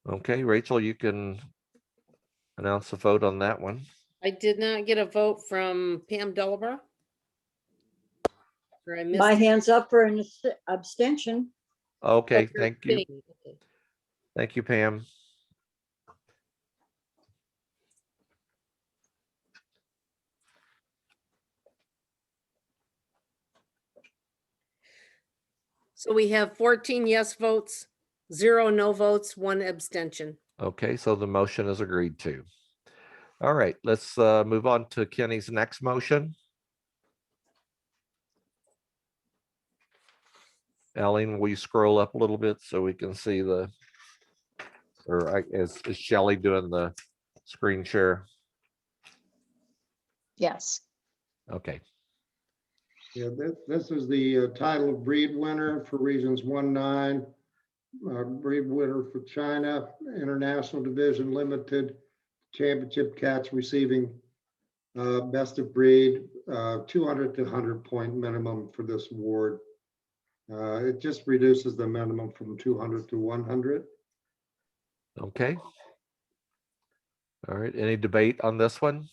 Okay, Rachel, you can announce the vote on that one. I did not get a vote from Pam Delabra. Or I missed My it. hand's up for an abstention. Okay, Oh, you're thank you. abstaining. Okay. Thank you, Pam. So we have 14 yes votes, 0 no votes, 1 abstention. Okay, so the motion is agreed to. All right, let's move on to Kenny's next motion. Aline, will you scroll up a little bit so we can see the, or is Shelley doing the screen share? Yes. Okay. Yeah, this is the title of breed winner for regions 1-9, breed winner for China, International Division Limited, championship cats receiving best of breed, 200 to 100 point minimum for this award. It just reduces the minimum from 200 to 100. Okay. All right, any debate on this one?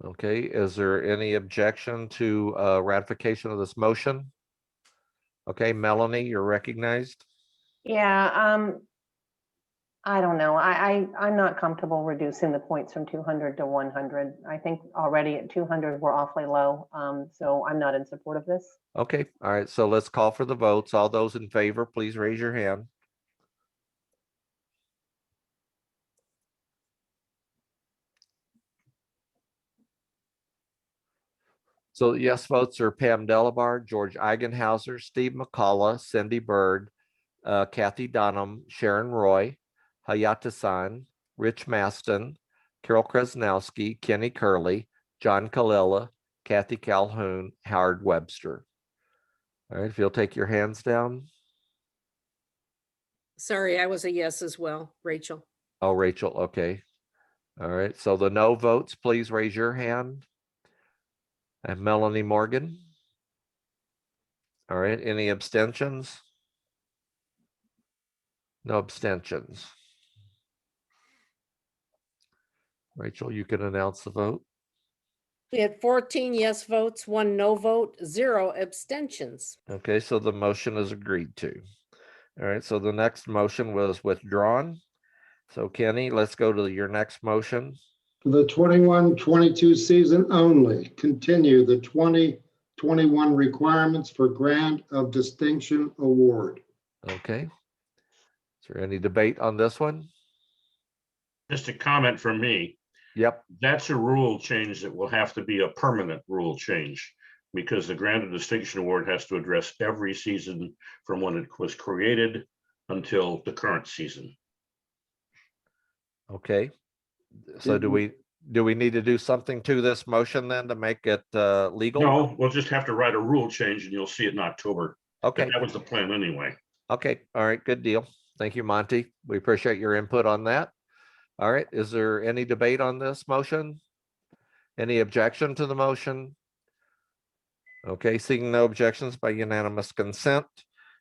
Okay, is there any objection to ratification of this motion? Okay, Melanie, you're recognized. Yeah, I don't know. I'm not comfortable reducing the points from 200 to 100. I think already at 200, we're awfully low. So I'm not in support of this. Okay, all right, so let's call for the votes. All those in favor, please raise your hand. So the yes votes are Pam Delabar, George Eigenhauser, Steve McCullough, Cindy Bird, Kathy Dunham, Sharon Roy, Hayata San, Rich Maston, Carol Krasnowski, Kenny Curley, John Kalila, Kathy Calhoun, Howard Webster. All right, if you'll take your hands down. Sorry, I was a yes as well, Rachel. Oh, Rachel, okay. All right, so the no votes, please raise your hand. And Melanie Morgan. All right, any abstentions? No abstentions. Rachel, you can announce the vote. We had 14 yes votes, 1 no vote, 0 abstentions. Okay, so the motion is agreed to. All right, so the next motion was withdrawn. So Kenny, let's go to your next motion. For the 21-22 season only, continue the 2021 requirements for grant of distinction award. Okay. Is there any debate on this one? Just a comment from me. Yep. That's a rule change that will have to be a permanent rule change, because the Grant of Distinction Award has to address every season from when it was created until the current season. Okay. So do we need to do something to this motion then to make it legal? No, we'll just have to write a rule change and you'll see it in October. Okay. But that was the plan anyway. Okay. All right. Good deal. Thank you, Monty. We appreciate your input on that. All right. Is there any debate on this motion? Any objection to the motion? Okay. Seeing no objections by unanimous consent,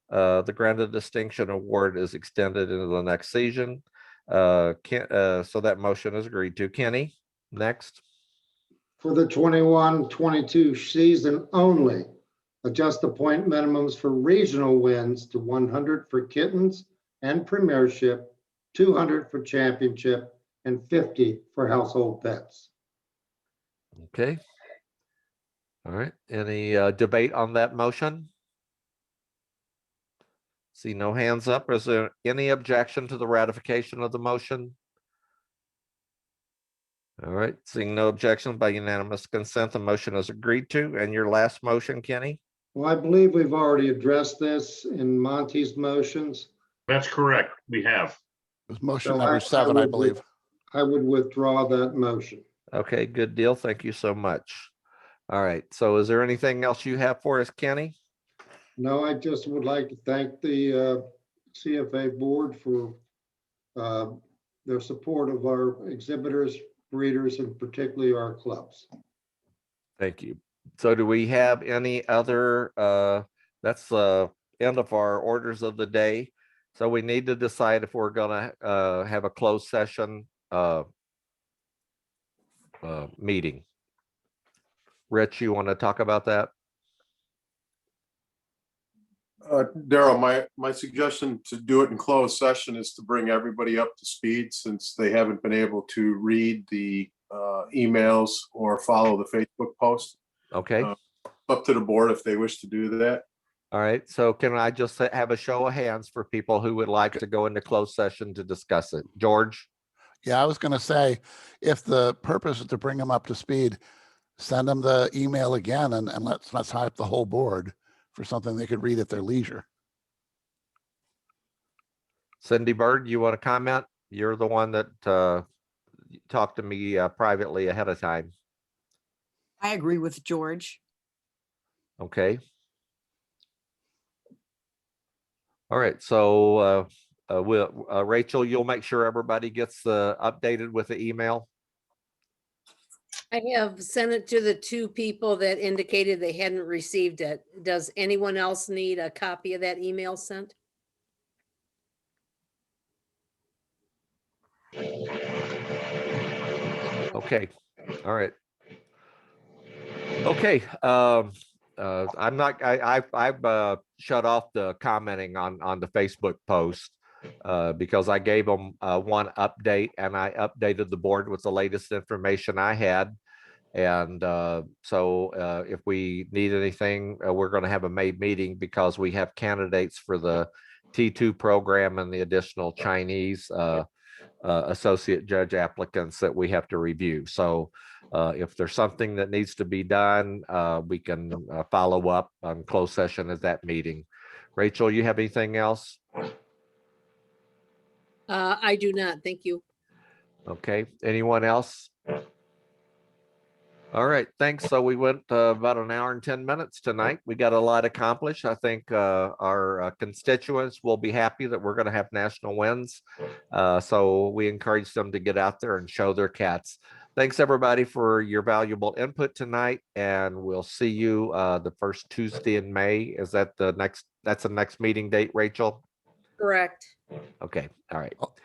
the Grant of Distinction Award is extended into the next season. So that motion is agreed to. Kenny, next. For the 21-22 season only, adjust the point minimums for regional wins to 100 for kittens and premiership, 200 for championship, and 50 for household pets. Okay. All right. Any debate on that motion? See no hands up. Is there any objection to the ratification of the motion? All right. Seeing no objection by unanimous consent, the motion is agreed to. And your last motion, Kenny? Well, I believe we've already addressed this in Monty's motions. That's correct. We have. It was motion number 7, I believe. I would withdraw that motion. Okay, good deal. Thank you so much. All right. So is there anything else you have for us, Kenny? No, I just would like to thank the CFA board for their support of our exhibitors, breeders, and particularly our clubs. Thank you. So do we have any other, that's the end of our orders of the day. So we need to decide if we're gonna have a closed session meeting. Rich, you want to talk about that? Daryl, my suggestion to do it in closed session is to bring everybody up to speed, since they haven't been able to read the emails or follow the Facebook post. Okay. Up to the board if they wish to do that. All right. So can I just have a show of hands for people who would like to go into closed session to discuss it? George? Yeah, I was going to say, if the purpose is to bring them up to speed, send them the email again and let's hype the whole board for something they could read at their leisure. Cindy Bird, you want to comment? You're the one that talked to me privately ahead of time. I agree with George. Okay. All right. So Rachel, you'll make sure everybody gets updated with the email. I have sent it to the 2 people that indicated they hadn't received it. Does anyone else need a copy of that email sent? Okay. All right. Okay. I've shut off the commenting on the Facebook post. because I gave them one update and I updated the board with the latest information I had. And so if we need anything, we're going to have a May meeting because we have candidates for the T2 program and the additional Chinese associate judge applicants that we have to review. So if there's something that needs to be done, we can follow up on closed session at that meeting. Rachel, you have anything else? I do not. Thank you. Okay, anyone else? All right, thanks. So we went about an hour and 10 minutes tonight. We got a lot accomplished. I think our constituents will be happy that we're going to have national wins. So we encourage them to get out there and show their cats. Thanks everybody for your valuable input tonight, and we'll see you the first Tuesday in May. Is that the next, that's the next meeting date, Rachel? Correct. Okay, all right.